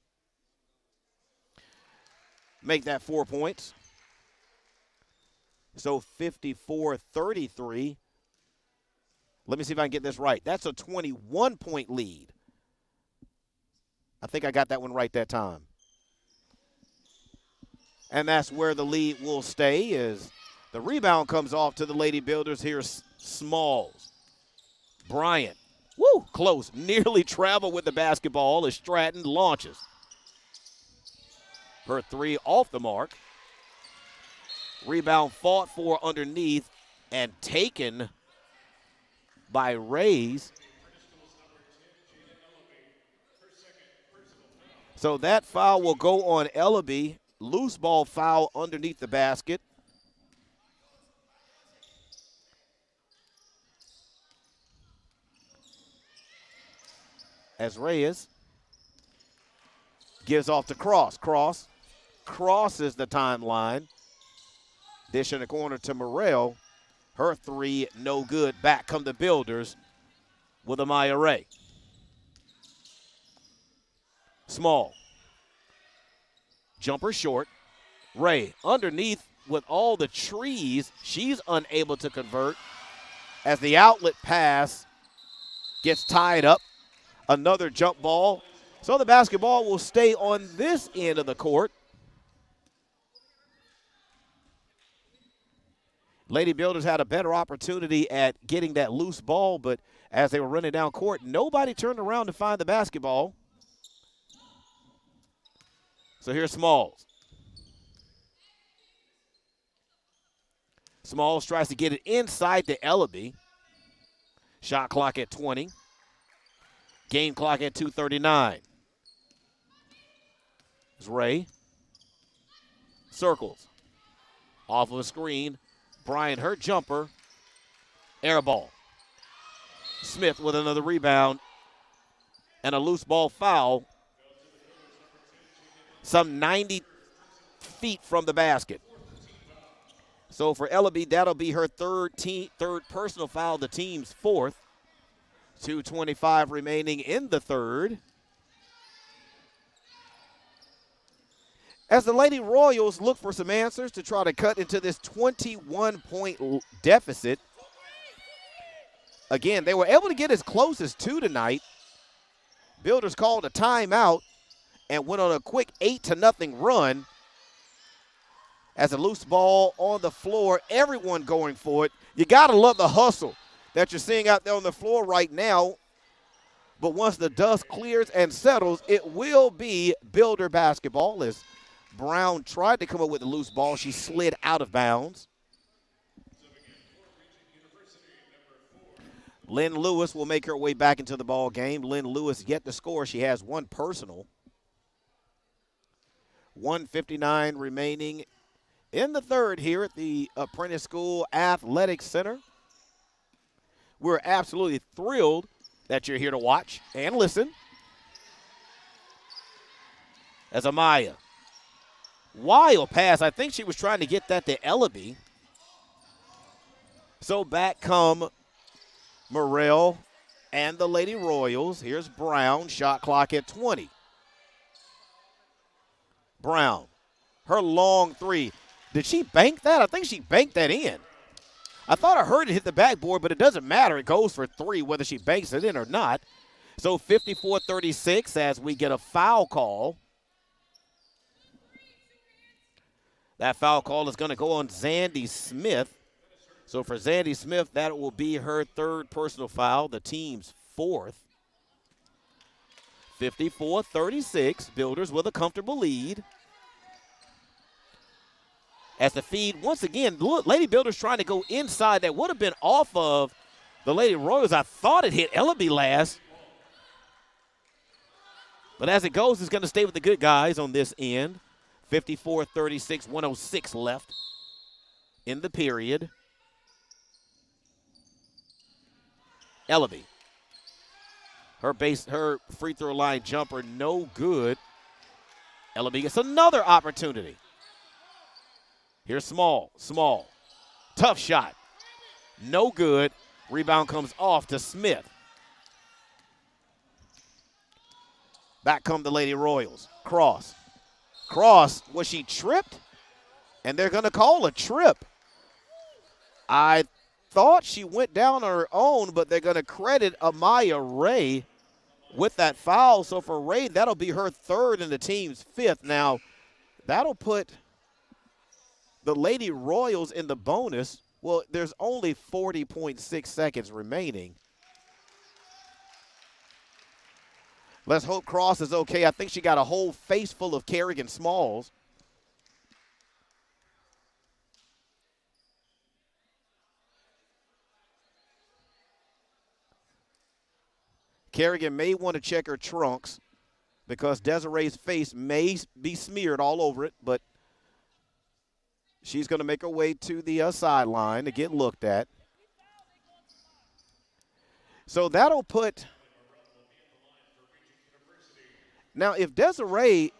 Make that 4 points. So 54-33. Let me see if I can get this right. That's a 21-point lead. I think I got that one right that time. And that's where the lead will stay, as the rebound comes off to the Lady Builders. Here's Smalls. Bryant, woo, close, nearly traveled with the basketball as Stratton launches. Her three off the mark. Rebound fought for underneath and taken by Rays. So that foul will go on Ellaby. Loose ball foul underneath the basket. As Reyes gives off to Cross. Cross crosses the timeline. Dish in the corner to Morrell. Her three, no good. Back come the Builders with Amaya Ray. Small. Jumper short. Ray underneath with all the trees. She's unable to convert as the outlet pass gets tied up. Another jump ball. So the basketball will stay on this end of the court. Lady Builders had a better opportunity at getting that loose ball, but as they were running down court, nobody turned around to find the basketball. So here's Smalls. Smalls tries to get it inside to Ellaby. Shot clock at 20. Game clock at 2:39. It's Ray. Circles. Off of a screen. Bryant, her jumper. Air ball. Smith with another rebound. And a loose ball foul. Some 90 feet from the basket. So for Ellaby, that'll be her third personal foul, the team's fourth. 2:25 remaining in the third. As the Lady Royals look for some answers to try to cut into this 21-point deficit. Again, they were able to get as close as 2 tonight. Builders called a timeout and went on a quick 8-0 run. As a loose ball on the floor, everyone going for it. You got to love the hustle that you're seeing out there on the floor right now. But once the dust clears and settles, it will be Builder basketball. As Brown tried to come up with a loose ball, she slid out of bounds. Lynn Lewis will make her way back into the ball game. Lynn Lewis yet to score. She has one personal. 1:59 remaining in the third here at the Apprentice School Athletic Center. we're absolutely thrilled that you're here to watch and listen. As Amaya. Wild pass. I think she was trying to get that to Ellaby. So back come Morrell and the Lady Royals. Here's Brown. Shot clock at 20. Brown. Her long three. Did she bank that? I think she banked that in. I thought I heard it hit the backboard, but it doesn't matter. It goes for three whether she banks it in or not. So 54-36 as we get a foul call. That foul call is going to go on Zandy Smith. So for Zandy Smith, that will be her third personal foul, the team's fourth. 54-36, Builders with a comfortable lead. As the feed, once again, Lady Builders trying to go inside. That would have been off of the Lady Royals. I thought it hit Ellaby last. But as it goes, it's going to stay with the good guys on this end. 54-36, 106 left in the period. Ellaby. Her free throw line jumper, no good. Ellaby gets another opportunity. Here's Small. Tough shot. No good. Rebound comes off to Smith. Back come the Lady Royals. Cross, was she tripped? And they're going to call a trip. I thought she went down on her own, but they're going to credit Amaya Ray with that foul. So for Ray, that'll be her third and the team's fifth. Now, that'll put the Lady Royals in the bonus. Well, there's only 40.6 seconds remaining. Let's hope Cross is okay. I think she got a whole face full of Kerrigan Smalls. Kerrigan may want to check her trunks because Desiree's face may be smeared all over it, but she's going to make her way to the sideline to get looked at. So that'll put – now, if Desiree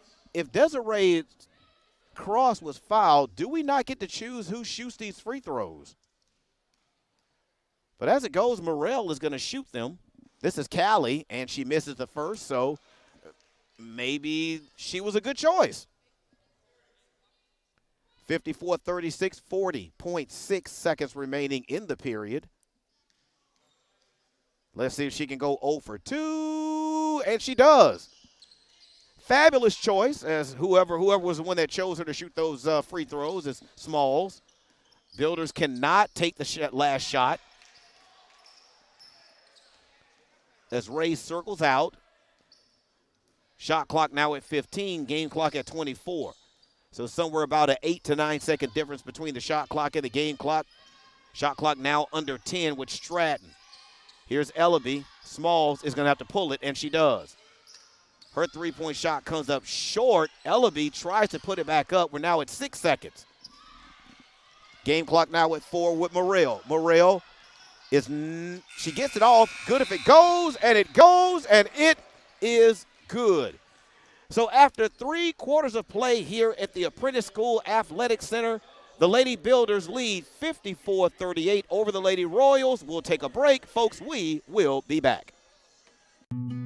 Cross was fouled, do we not get to choose who shoots these free throws? But as it goes, Morrell is going to shoot them. This is Callie, and she misses the first, so maybe she was a good choice. 54-36, 40.6 seconds remaining in the period. Let's see if she can go 0 for 2, and she does. Fabulous choice, as whoever was the one that chose her to shoot those free throws is Smalls. Builders cannot take the last shot. As Ray circles out. Shot clock now at 15, game clock at 24. So somewhere about an 8 to 9 second difference between the shot clock and the game clock. Shot clock now under 10 with Stratton. Here's Ellaby. Smalls is going to have to pull it, and she does. Her three-point shot comes up short. Ellaby tries to put it back up. We're now at 6 seconds. Game clock now at 4 with Morrell. Morrell she gets it off. Good if it goes, and it is good. So after 3 quarters of play here at the Apprentice School Athletic Center, the Lady Builders lead 54-38 over the Lady Royals. We'll take a break. Folks, we will be back.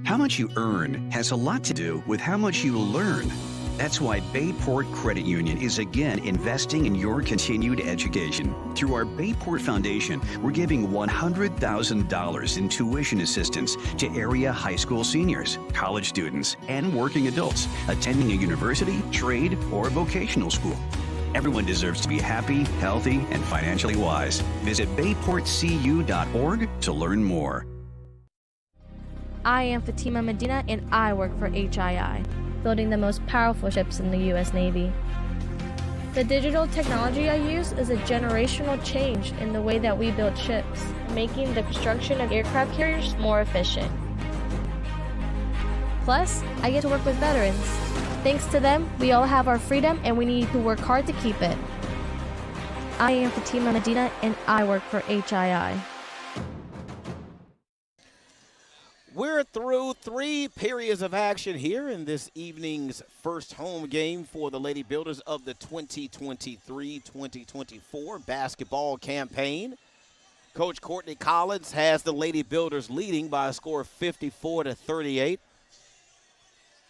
How much you earn has a lot to do with how much you learn. That's why Bayport Credit Union is again investing in your continued education. Through our Bayport Foundation, we're giving $100,000 in tuition assistance to area high school seniors, college students, and working adults attending a university, trade, or vocational school. Everyone deserves to be happy, healthy, and financially wise. Visit bayportcu.org to learn more. I am Fatima Medina, and I work for HII, building the most powerful ships in the U.S. Navy. The digital technology I use is a generational change in the way that we build ships, making the construction of aircraft carriers more efficient. Plus, I get to work with veterans. Thanks to them, we all have our freedom, and we need to work hard to keep it. I am Fatima Medina, and I work for HII. We're through 3 periods of action here in this evening's first home game for the Lady Builders of the 2023-2024 basketball campaign. Coach Courtney Collins has the Lady Builders leading by a score of 54-38.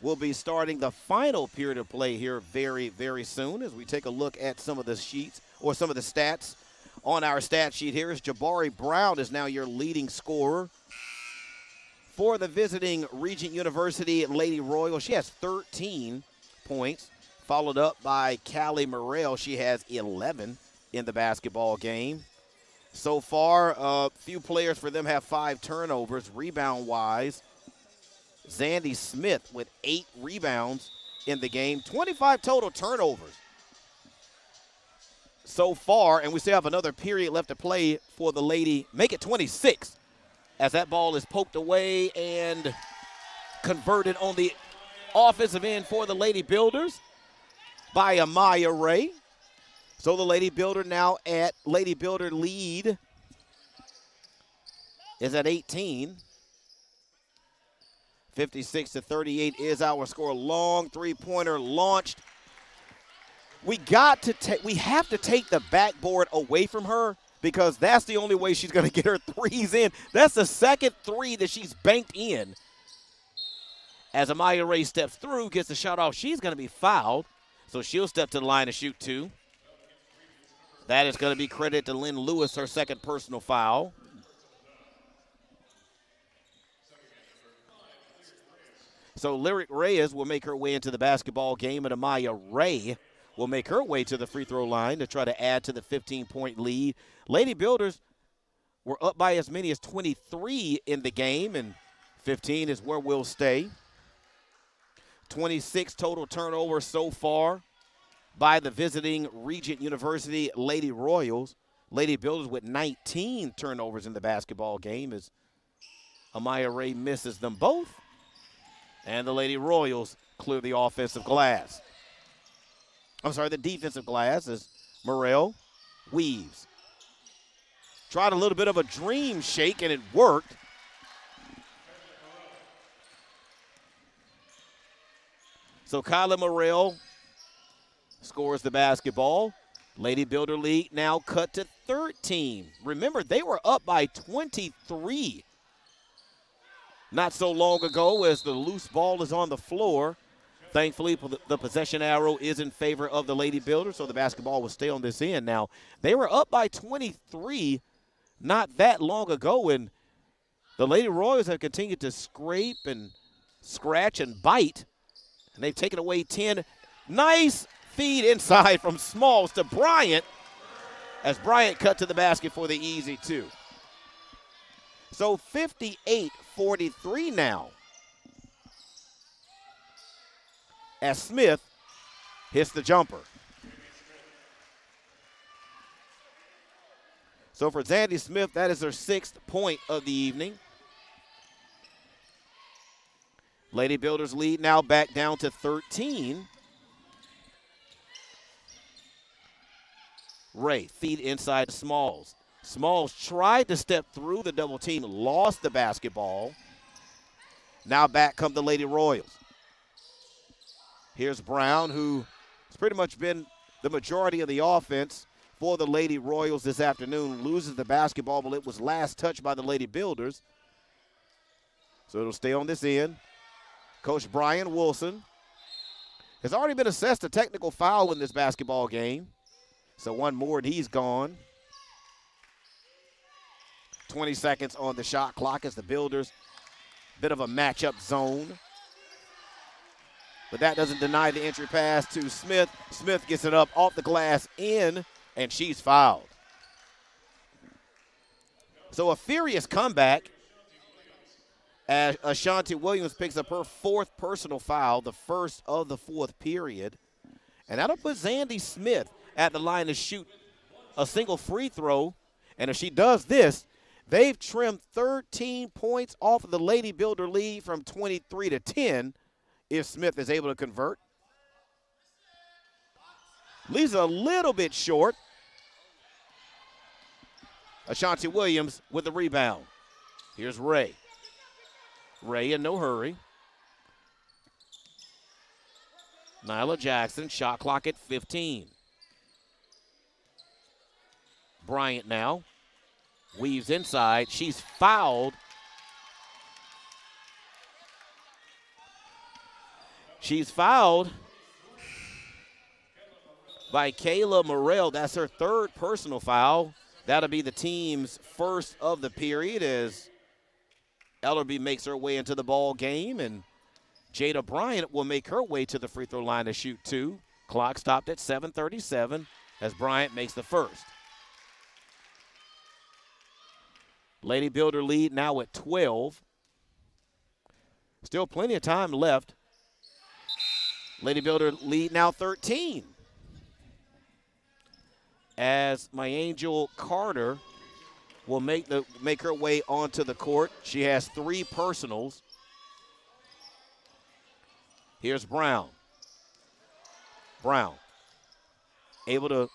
We'll be starting the final period of play here very, very soon as we take a look at some of the sheets or some of the stats on our stat sheet here. As Jabari Brown is now your leading scorer for the visiting Regent University Lady Royals. She has 13 points, followed up by Callie Morrell. She has 11 in the basketball game. So far, a few players for them have 5 turnovers. Rebound-wise, Zandy Smith with 8 rebounds in the game. 25 total turnovers so far, and we still have another period left to play for the Lady. Make it 26. As that ball is poked away and converted on the offensive end for the Lady Builders by Amaya Ray. So the Lady Builder now at Lady Builder lead is at 18. 56-38 is our score. Long three-pointer launched. We have to take the backboard away from her, because that's the only way she's going to get her threes in. That's the second three that she's banked in. As Amaya Ray steps through, gets the shot off, she's going to be fouled. So she'll step to the line to shoot 2. That is going to be credited to Lynn Lewis, her second personal foul. So Lyric Reyes will make her way into the basketball game, and Amaya Ray will make her way to the free throw line to try to add to the 15-point lead. Lady Builders were up by as many as 23 in the game, and 15 is where we'll stay. 26 total turnovers so far by the visiting Regent University Lady Royals. Lady Builders with 19 turnovers in the basketball game as Amaya Ray misses them both, and the Lady Royals clear the offensive glass. The defensive glass as Morrell weaves. Tried a little bit of a dream shake, and it worked. So Kyla Morrell scores the basketball. Lady Builder lead now cut to 13. Remember, they were up by 23 not so long ago as the loose ball is on the floor. Thankfully, the possession arrow is in favor of the Lady Builders, so the basketball will stay on this end. Now, they were up by 23 not that long ago, and the Lady Royals have continued to scrape and scratch and bite, and they've taken away 10. Nice feed inside from Smalls to Bryant as Bryant cut to the basket for the easy 2. So 58-43 now, as Smith hits the jumper. So for Zandy Smith, that is her 6th point of the evening. Lady Builders lead now back down to 13. Ray, feed inside to Smalls. Smalls tried to step through the double team, lost the basketball. Now back come the Lady Royals. Here's Brown, who has pretty much been the majority of the offense for the Lady Royals this afternoon. Loses the basketball, but it was last touched by the Lady Builders. So it'll stay on this end. Coach Brian Wilson has already been assessed a technical foul in this basketball game. So one more and he's gone. 20 seconds on the shot clock as the Builders, bit of a matchup zone. But that doesn't deny the entry pass to Smith. Smith gets it up off the glass in, and she's fouled. So a furious comeback as Ashanti Williams picks up her 4th personal foul, the first of the 4th period. And that'll put Zandy Smith at the line to shoot a single free throw. And if she does this, they've trimmed 13 points off of the Lady Builder lead from 23 to 10 if Smith is able to convert. Leaves a little bit short. Ashanti Williams with the rebound. Here's Ray. Ray in no hurry. Nyla Jackson, shot clock at 15. Bryant now weaves inside. She's fouled. She's fouled by Kayla Morrell. That's her third personal foul. That'll be the team's first of the period as Ellerby makes her way into the ball game, and Jada Bryant will make her way to the free throw line to shoot two. Clock stopped at 7:37 as Bryant makes the first. Lady Builder lead now at 12. Still plenty of time left. Lady Builder lead now 13. As my Angel Carter will make her way onto the court. She has 3 personals. Here's Brown. Brown able to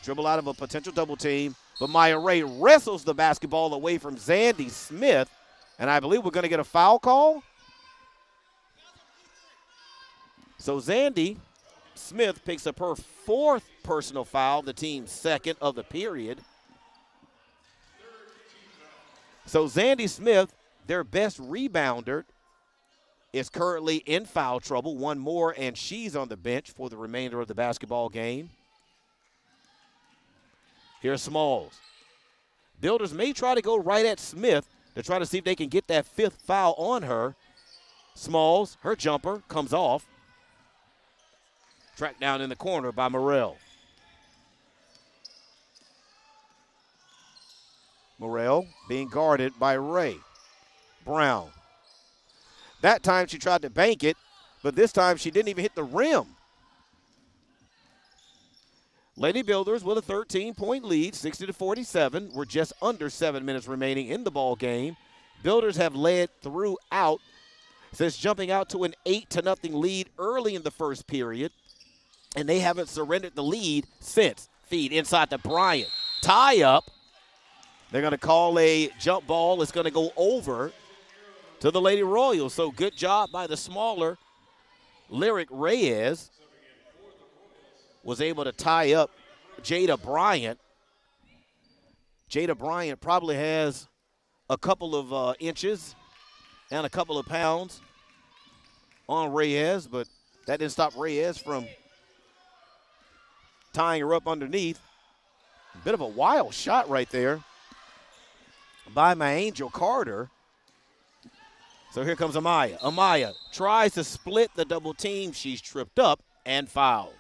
dribble out of a potential double team, but Maya Ray wrestles the basketball away from Zandy Smith, and I believe we're going to get a foul call. So Zandy Smith picks up her 4th personal foul, the team's 2nd of the period. So Zandy Smith, their best rebounder, is currently in foul trouble. One more, and she's on the bench for the remainder of the basketball game. Here's Smalls. Builders may try to go right at Smith to try to see if they can get that 5th foul on her. Smalls, her jumper comes off. Tracked down in the corner by Morrell. Morrell being guarded by Ray. Brown. That time she tried to bank it, but this time she didn't even hit the rim. Lady Builders with a 13-point lead, 60-47. We're just under 7 minutes remaining in the ball game. Builders have led throughout since jumping out to an 8-0 lead early in the first period, and they haven't surrendered the lead since. Feed inside to Bryant. Tie up. They're going to call a jump ball. It's going to go over to the Lady Royals. So good job by the smaller Lyric Reyes. Was able to tie up Jada Bryant. Jada Bryant probably has a couple of inches and a couple of pounds on Reyes, but that didn't stop Reyes from tying her up underneath. A bit of a wild shot right there by my Angel Carter. So here comes Amaya. Amaya tries to split the double team. She's tripped up and fouled.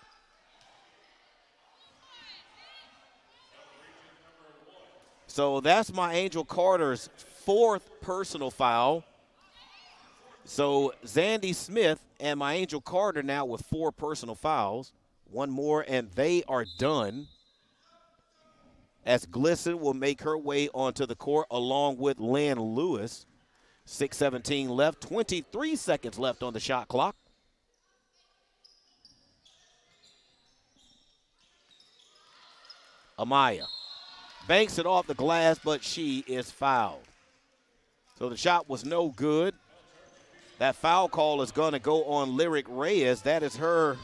So that's my Angel Carter's 4th personal foul. So Zandy Smith and my Angel Carter now with 4 personal fouls. One more and they are done. As Glisson will make her way onto the court along with Lynn Lewis. 6:17 left, 23 seconds left on the shot clock. Amaya banks it off the glass, but she is fouled. So the shot was no good. That foul call is going to go on Lyric Reyes. That is her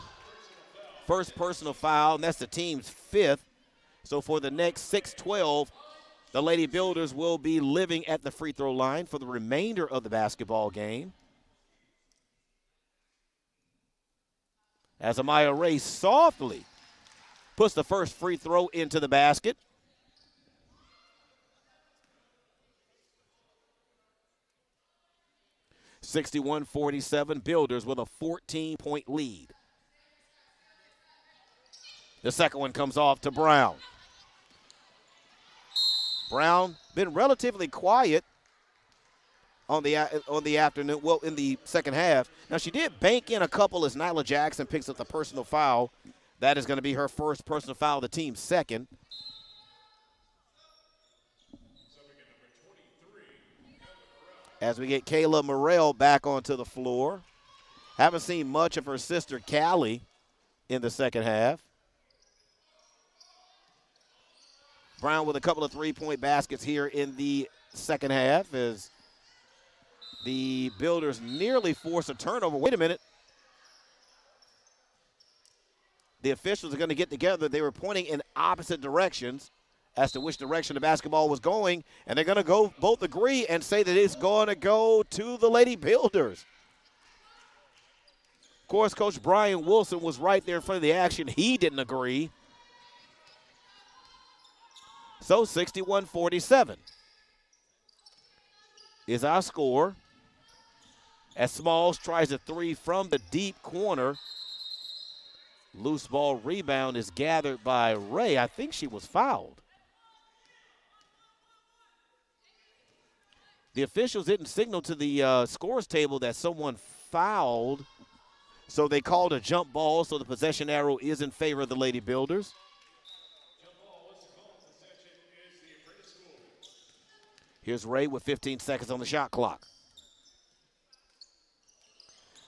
first personal foul, and that's the team's 5th. So for the next 6:12, the Lady Builders will be living at the free throw line for the remainder of the basketball game. As Amaya Ray softly puts the first free throw into the basket. (61-47) Builders with a 14-point lead. The second one comes off to Brown. Brown been relatively quiet on the afternoon, well, in the second half. Now, she did bank in a couple as Nyla Jackson picks up the personal foul. That is going to be her first personal foul, the team's 2nd. As we get Kayla Morrell back onto the floor. Haven't seen much of her sister Callie in the second half. Brown with a couple of 3-point baskets here in the second half as The Builders nearly force a turnover. Wait a minute. The officials are going to get together. They were pointing in opposite directions as to which direction the basketball was going, and they're going to go both agree and say that it's going to go to the Lady Builders. Of course, Coach Brian Wilson was right there in front of the action. He didn't agree. So 61-47 is our score. As Smalls tries a three from the deep corner. Loose ball rebound is gathered by Ray. I think she was fouled. The officials didn't signal to the scores table that someone fouled, so they called a jump ball, so the possession arrow is in favor of the Lady Builders. Here's Ray with 15 seconds on the shot clock.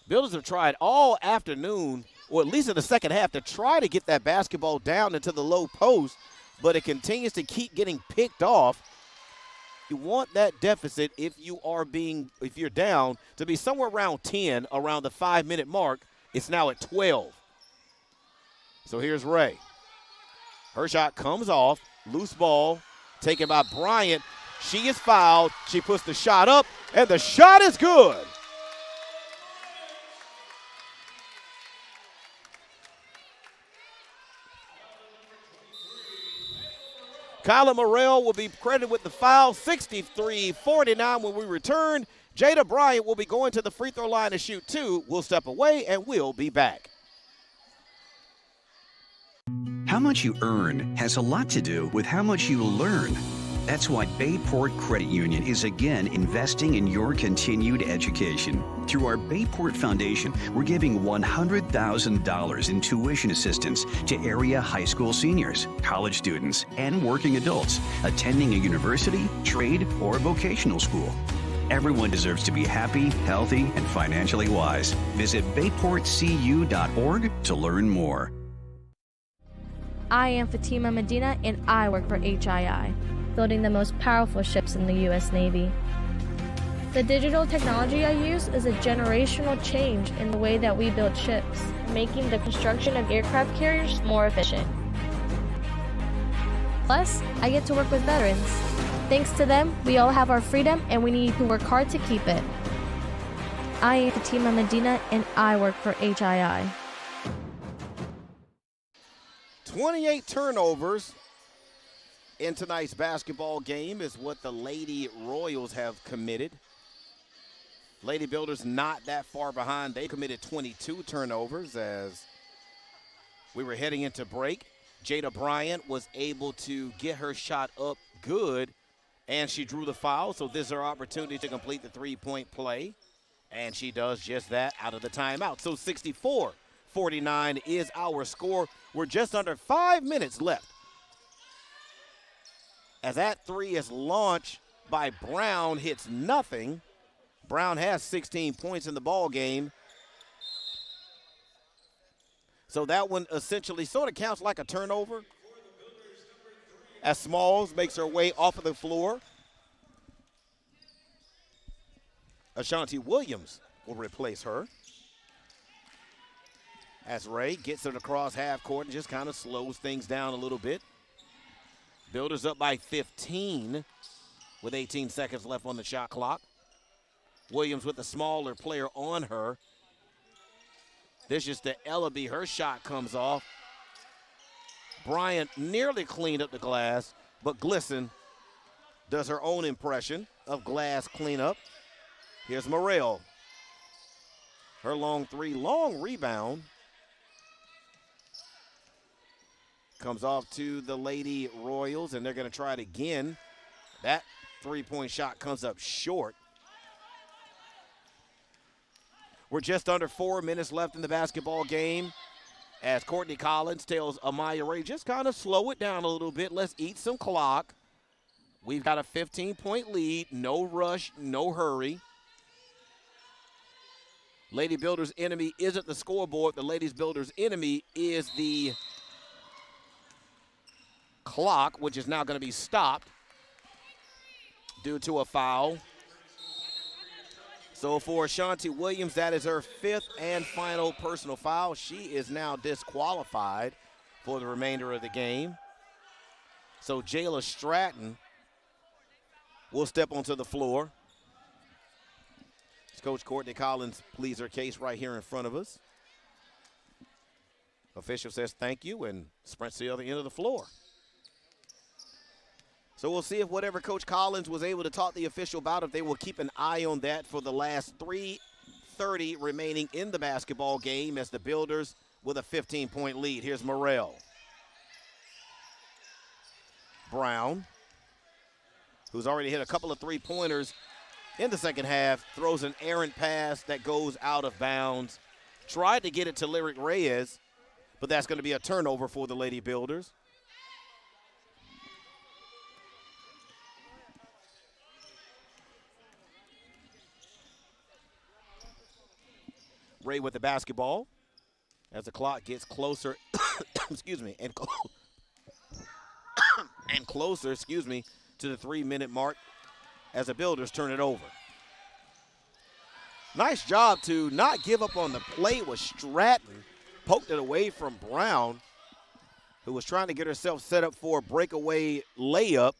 Builders have tried all afternoon, or at least in the second half, to try to get that basketball down into the low post, but it continues to keep getting picked off. You want that deficit if you're down to be somewhere around 10, around the 5-minute mark. It's now at 12. So here's Ray. Her shot comes off, loose ball, taken by Bryant. She is fouled. She puts the shot up, and the shot is good. Kyla Morrell will be credited with the foul, 63-49 when we return. Jada Bryant will be going to the free throw line to shoot two. We'll step away, and we'll be back. How much you earn has a lot to do with how much you learn. That's why Bayport Credit Union is again investing in your continued education. Through our Bayport Foundation, we're giving $100,000 in tuition assistance to area high school seniors, college students, and working adults attending a university, trade, or vocational school. Everyone deserves to be happy, healthy, and financially wise. Visit bayportcu.org to learn more. I am Fatima Medina, and I work for HII, building the most powerful ships in the U.S. Navy. The digital technology I use is a generational change in the way that we build ships, making the construction of aircraft carriers more efficient. Plus, I get to work with veterans. Thanks to them, we all have our freedom, and we need to work hard to keep it. I am Fatima Medina, and I work for HII. 28 turnovers in tonight's basketball game is what the Lady Royals have committed. Lady Builders not that far behind. They committed 22 turnovers as we were heading into break. Jada Bryant was able to get her shot up good, and she drew the foul, so this is her opportunity to complete the three-point play, and she does just that out of the timeout. So 64-49 is our score. We're just under 5 minutes left. As that three is launched by Brown, hits nothing. Brown has 16 points in the ball game. So that one essentially sort of counts like a turnover. As Smalls makes her way off of the floor. Ashanti Williams will replace her. As Ray gets it across half court and just kind of slows things down a little bit. Builders up by 15 with 18 seconds left on the shot clock. Williams with the smaller player on her. This is to Ellaby. Her shot comes off. Bryant nearly cleaned up the glass, but Glisson does her own impression of glass cleanup. Here's Morrell. Her long three, long rebound. Comes off to the Lady Royals, and they're going to try it again. That three-point shot comes up short. We're just under 4 minutes left in the basketball game as Courtney Collins tells Amaya Ray, just kind of slow it down a little bit. Let's eat some clock. We've got a 15-point lead. No rush, no hurry. Lady Builders' enemy isn't the scoreboard. The Ladies Builders' enemy is the clock, which is now going to be stopped due to a foul. So for Ashanti Williams, that is her 5th and final personal foul. She is now disqualified for the remainder of the game. So Jayla Stratton will step onto the floor. Coach Courtney Collins pleads her case right here in front of us. Official says thank you and sprints to the other end of the floor. So we'll see if whatever Coach Collins was able to talk the official about, if they will keep an eye on that for the last 3:30 remaining in the basketball game as the Builders with a 15-point lead. Here's Morrell. Brown, who's already hit a couple of three-pointers in the second half, throws an errant pass that goes out of bounds. Tried to get it to Lyric Reyes, but that's going to be a turnover for the Lady Builders. Ray with the basketball as the clock gets closer, excuse me, and closer, excuse me, to the 3-minute mark as the Builders turn it over. Nice job to not give up on the play with Stratton. Poked it away from Brown, who was trying to get herself set up for a breakaway layup,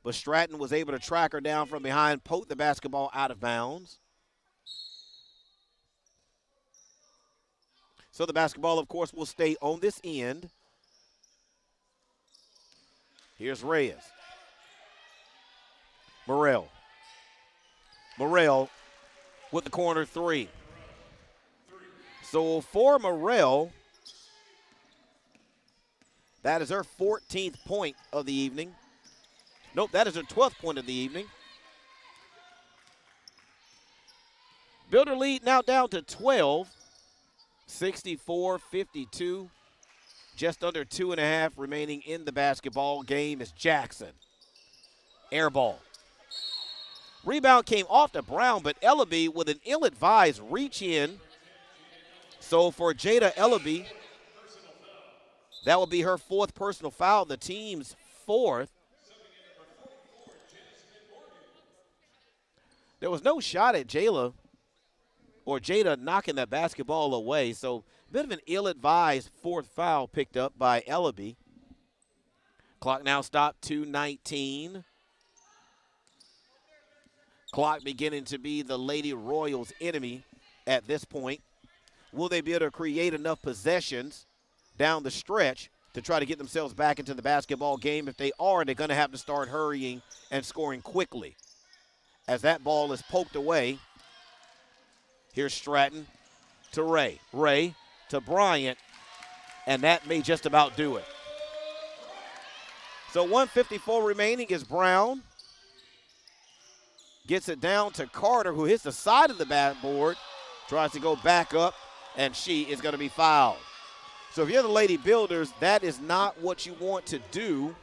but Stratton was able to track her down from behind, poke the basketball out of bounds. So the basketball, of course, will stay on this end. Here's Reyes. Morrell with the corner 3. So for Morrell, that is her 14th point of the evening. Nope, that is her 12th point of the evening. Builder lead now down to 12, 64-52. Just under 2.5 remaining in the basketball game is Jackson. Air ball. Rebound came off to Brown, but Ellaby with an ill-advised reach in. So for Jada Ellaby, that will be her 4th personal foul, the team's 4th. There was no shot at Jada knocking that basketball away, so a bit of an ill-advised 4th foul picked up by Ellaby. Clock now stopped, 2:19. Clock beginning to be the Lady Royals' enemy at this point. Will they be able to create enough possessions down the stretch to try to get themselves back into the basketball game? If they are, they're going to have to start hurrying and scoring quickly. As that ball is poked away, here's Stratton to Ray. Ray to Bryant, and that may just about do it. So 1:54 remaining is Brown. Gets it down to Carter, who hits the side of the backboard, tries to go back up, and she is going to be fouled. So if you're the Lady Builders, that is not what you want to do.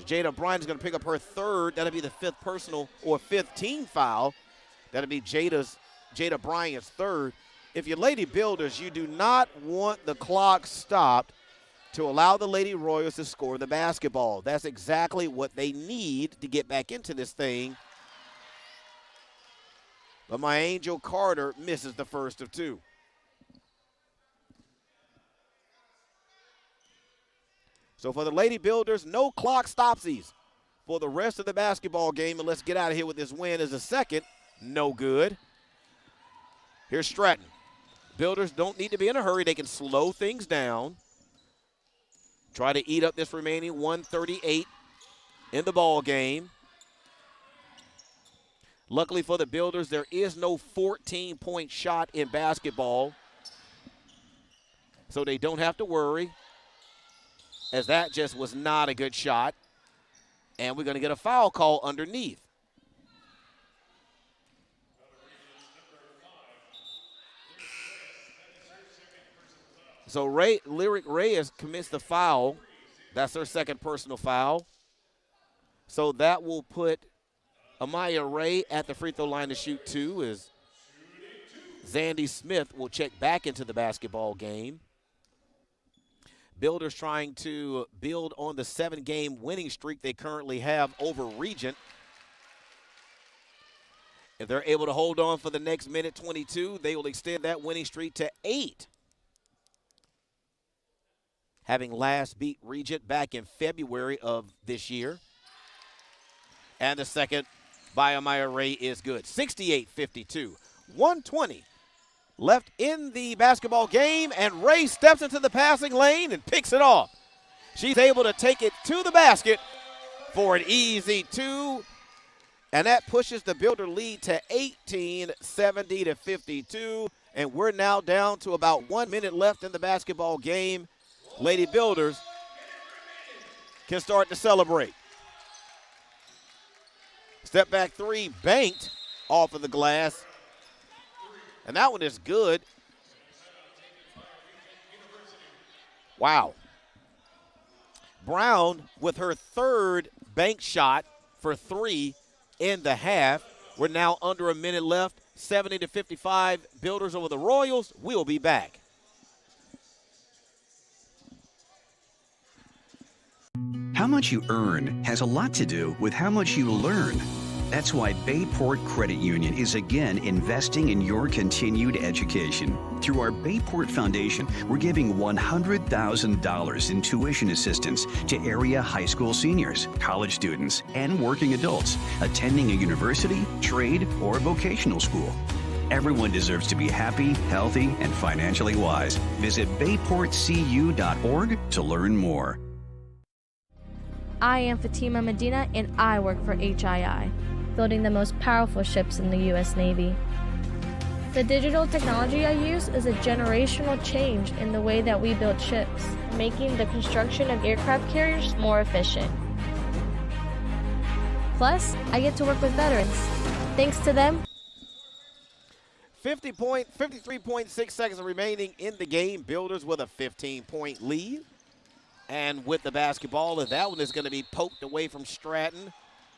Jada Bryant is going to pick up her 3rd. That'll be the 5th personal or 5th team foul. That'll be Jada Bryant's 3rd. If you're Lady Builders, you do not want the clock stopped to allow the Lady Royals to score the basketball. That's exactly what they need to get back into this thing. But my Angel Carter misses the first of 2. So for the Lady Builders, no clock stopsies for the rest of the basketball game. And let's get out of here with this win as a second. No good. Here's Stratton. Builders don't need to be in a hurry. They can slow things down. Try to eat up this remaining 1:38 in the ball game. Luckily for the Builders, there is no 14-point shot in basketball, so they don't have to worry, as that just was not a good shot. And we're going to get a foul call underneath. So Lyric Reyes commits the foul. That's her 2nd personal foul. So that will put Amaya Ray at the free throw line to shoot 2, as Zandy Smith will check back into the basketball game. Builders trying to build on the 7-game winning streak they currently have over Regent. If they're able to hold on for the next minute 22, they will extend that winning streak to 8. Having last beat Regent back in February of this year. And the second by Amaya Ray is good. 68-52. 1:20 left in the basketball game, and Ray steps into the passing lane and picks it off. She's able to take it to the basket for an easy 2, and that pushes the Builder lead to 18, 70-52, and we're now down to about 1 minute left in the basketball game. Lady Builders can start to celebrate. Step back 3 banked off of the glass, and that one is good. Wow. Brown with her third bank shot for 3 in the half. We're now under a minute left, 70-55, Builders over the Royals. We'll be back. How much you earn has a lot to do with how much you learn. That's why Bayport Credit Union is again investing in your continued education. Through our Bayport Foundation, we're giving $100,000 in tuition assistance to area high school seniors, college students, and working adults attending a university, trade, or vocational school. Everyone deserves to be happy, healthy, and financially wise. Visit bayportcu.org to learn more. I am Fatima Medina, and I work for HII, building the most powerful ships in the U.S. Navy. The digital technology I use is a generational change in the way that we build ships, making the construction of aircraft carriers more efficient. Plus, I get to work with veterans. Thanks to them, 53.6 seconds remaining in the game. Builders with a 15-point lead. And with the basketball, and that one is going to be poked away from Stratton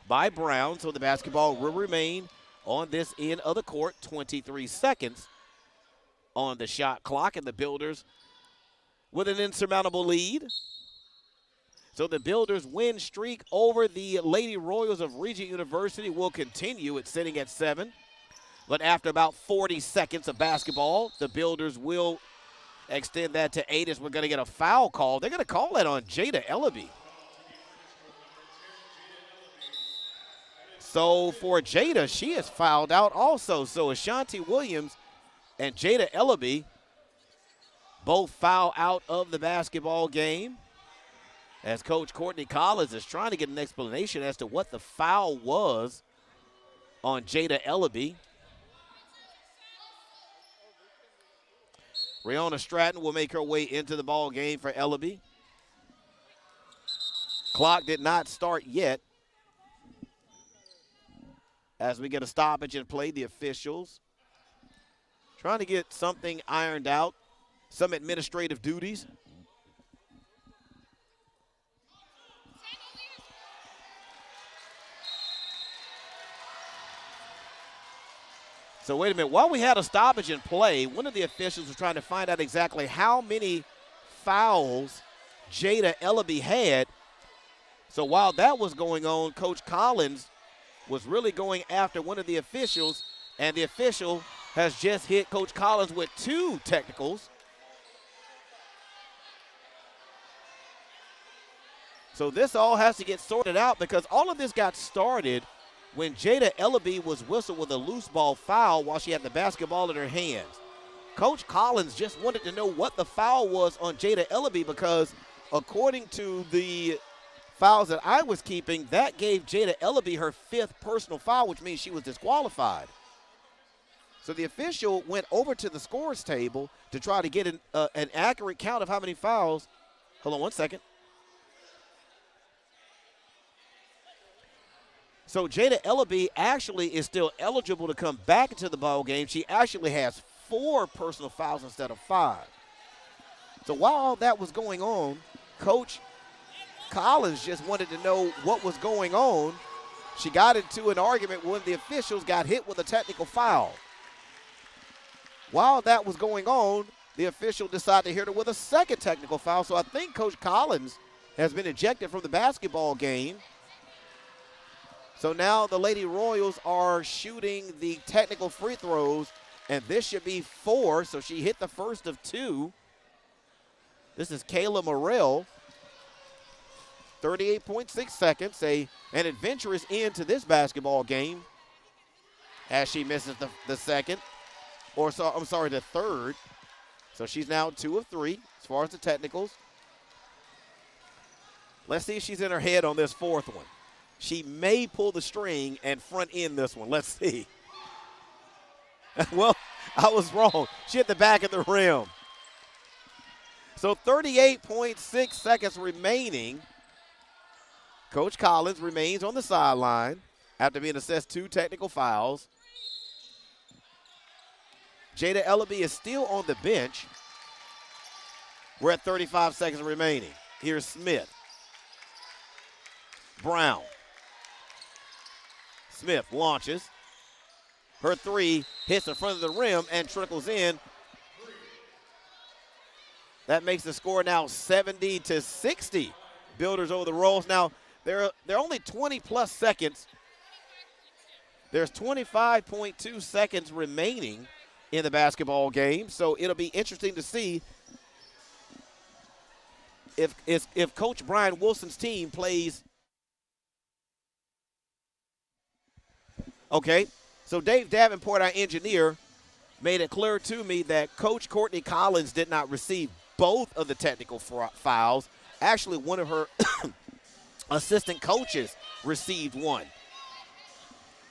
by Brown. So the basketball will remain on this end of the court. 23 seconds on the shot clock, and the Builders with an insurmountable lead. So the Builders win streak over the Lady Royals of Regent University will continue. It's sitting at 7. But after about 40 seconds of basketball, the Builders will extend that to 8 as we're going to get a foul call. They're going to call that on Jada Ellaby. So for Jada, she is fouled out also. So Ashanti Williams and Jada Ellaby both foul out of the basketball game, as Coach Courtney Collins is trying to get an explanation as to what the foul was on Jada Ellaby. Rihanna Stratton will make her way into the ball game for Ellaby. Clock did not start yet. As we get a stoppage in play, the officials trying to get something ironed out, some administrative duties. So wait a minute. While we had a stoppage in play, one of the officials was trying to find out exactly how many fouls Jada Ellaby had. So while that was going on, Coach Collins was really going after one of the officials, and the official has just hit Coach Collins with 2 technicals. So this all has to get sorted out, because all of this got started when Jada Ellaby was whistled with a loose ball foul while she had the basketball in her hands. Coach Collins just wanted to know what the foul was on Jada Ellaby, because according to the fouls that I was keeping, that gave Jada Ellaby her 5th personal foul, which means she was disqualified. So the official went over to the scores table to try to get an accurate count of how many fouls. Hold on one second. So Jada Ellaby actually is still eligible to come back into the ball game. She actually has 4 personal fouls instead of 5. So while all that was going on, Coach Collins just wanted to know what was going on. She got into an argument when the officials got hit with a technical foul. While that was going on, the official decided to hit her with a second technical foul. So I think Coach Collins has been ejected from the basketball game. So now the Lady Royals are shooting the technical free throws, and this should be 4. So she hit the first of 2. This is Kayla Morrell. 38.6 seconds. An adventurous end to this basketball game as she misses the second. The third. So she's now 2 of 3 as far as the technicals. Let's see if she's in her head on this fourth one. She may pull the string and front end this one. Let's see. Well, I was wrong. She hit the back of the rim. So 38.6 seconds remaining. Coach Collins remains on the sideline after being assessed 2 technical fouls. Jada Ellaby is still on the bench. We're at 35 seconds remaining. Here's Smith. Brown. Smith launches. Her 3 hits in front of the rim and trickles in. That makes the score now 70-60. Builders over the Royals. Now, they're only 20-plus seconds. There's 25.2 seconds remaining in the basketball game, so it'll be interesting to see if Coach Brian Wilson's team plays. Okay, so Dave Davenport, our engineer, made it clear to me that Coach Courtney Collins did not receive both of the technical fouls. Actually, one of her assistant coaches received one.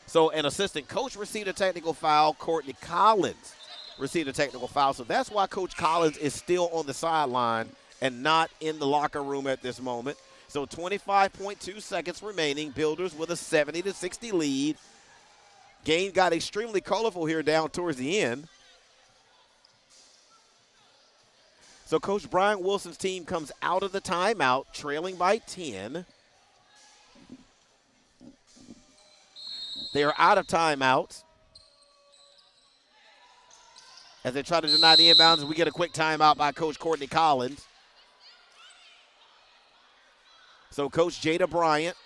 So an assistant coach received a technical foul. Courtney Collins received a technical foul. So that's why Coach Collins is still on the sideline and not in the locker room at this moment. So 25.2 seconds remaining. Builders with a 70-60 lead. Game got extremely colorful here down towards the end. So Coach Brian Wilson's team comes out of the timeout, trailing by 10. They are out of timeouts. As they try to deny the inbounds, we get a quick timeout by Coach Courtney Collins. So Coach Jada Bryant,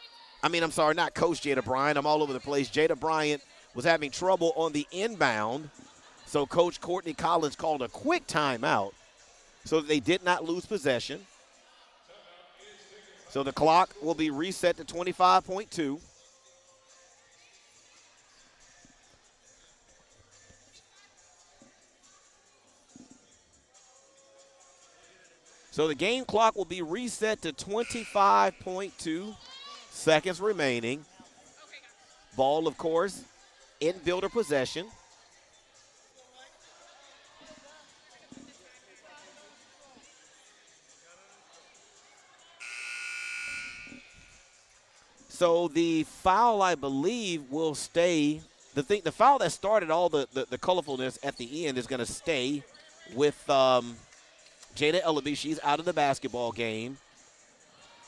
not Coach Jada Bryant, I'm all over the place. Jada Bryant was having trouble on the inbound. So Coach Courtney Collins called a quick timeout so that they did not lose possession. So the clock will be reset to 25.2. So the game clock will be reset to 25.2 seconds remaining. Ball, of course, in Builder possession. So the foul, I believe, will stay. The foul that started all the colorfulness at the end is going to stay with Jada Ellaby. She's out of the basketball game.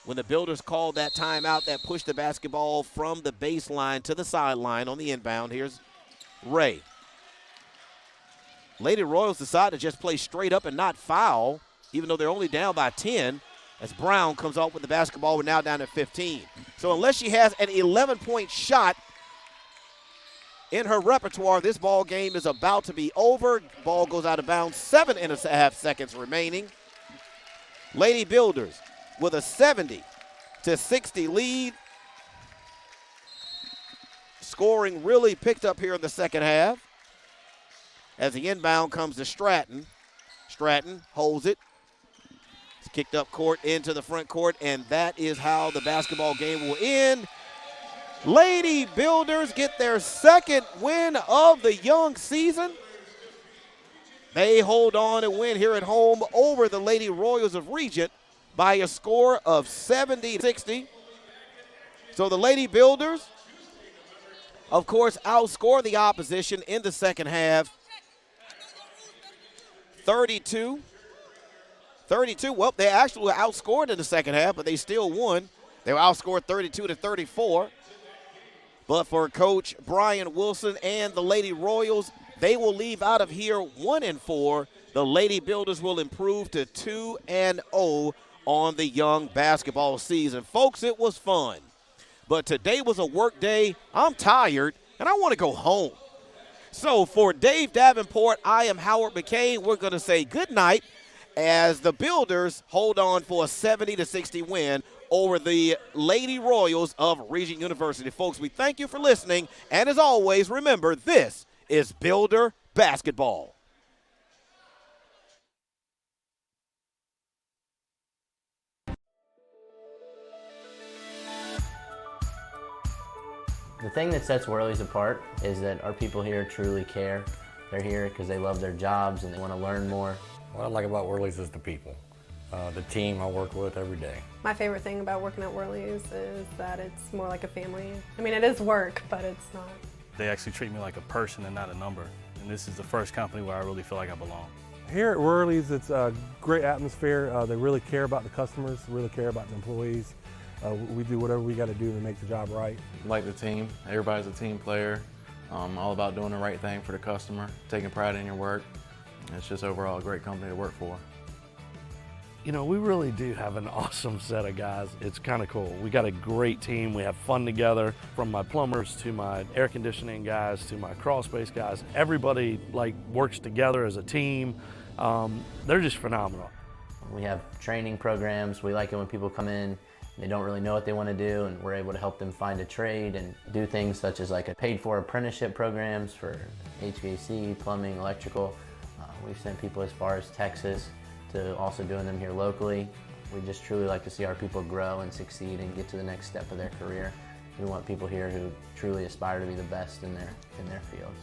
When the Builders called that timeout, that pushed the basketball from the baseline to the sideline on the inbound. Here's Ray. Lady Royals decide to just play straight up and not foul, even though they're only down by 10, as Brown comes off with the basketball. We're now down at 15. So unless she has an 11-point shot in her repertoire, this ball game is about to be over. Ball goes out of bounds, 7.5 seconds remaining. Lady Builders with a 70-60 lead. Scoring really picked up here in the second half as the inbound comes to Stratton. Stratton holds it. It's kicked up court into the front court, and that is how the basketball game will end. Lady Builders get their second win of the young season. They hold on and win here at home over the Lady Royals of Regent by a score of 70-60. So the Lady Builders, of course, outscore the opposition in the second half. 32. Well, they actually were outscored in the second half, but they still won. They were outscored 32-34. But for Coach Brian Wilson and the Lady Royals, they will leave out of here 1-4. The Lady Builders will improve to 2-0 on the young basketball season. Folks, it was fun. but today was a work day. I'm tired, and I want to go home. So for Dave Davenport, I am Howard McCain. We're going to say good night as the Builders hold on for a 70-60 win over the Lady Royals of Regent University. Folks, we thank you for listening, and as always, remember, this is Builder Basketball. The thing that sets Whirlies apart is that our people here truly care. They're here because they love their jobs and they want to learn more. What I like about Whirlies is the people, the team I work with every day. My favorite thing about working at Whirlies is that it's more like a family. I mean, it is work, but it's not. They actually treat me like a person and not a number. And this is the first company where I really feel like I belong. Here at Whirlies, it's a great atmosphere. They really care about the customers, really care about the employees. We do whatever we got to do to make the job right. Like the team, everybody's a team player. All about doing the right thing for the customer, taking pride in your work. It's just overall a great company to work for. You know, we really do have an awesome set of guys. It's kind of cool. We got a great team. We have fun together, from my plumbers to my air conditioning guys to my crawl space guys. Everybody works together as a team. They're just phenomenal. We have training programs. We like it when people come in, they don't really know what they want to do, and we're able to help them find a trade and do things such as like a paid-for apprenticeship programs for HVAC, plumbing, electrical. We've sent people as far as Texas to also doing them here locally. We just truly like to see our people grow and succeed and get to the next step of their career. We want people here who truly aspire to be the best in their fields.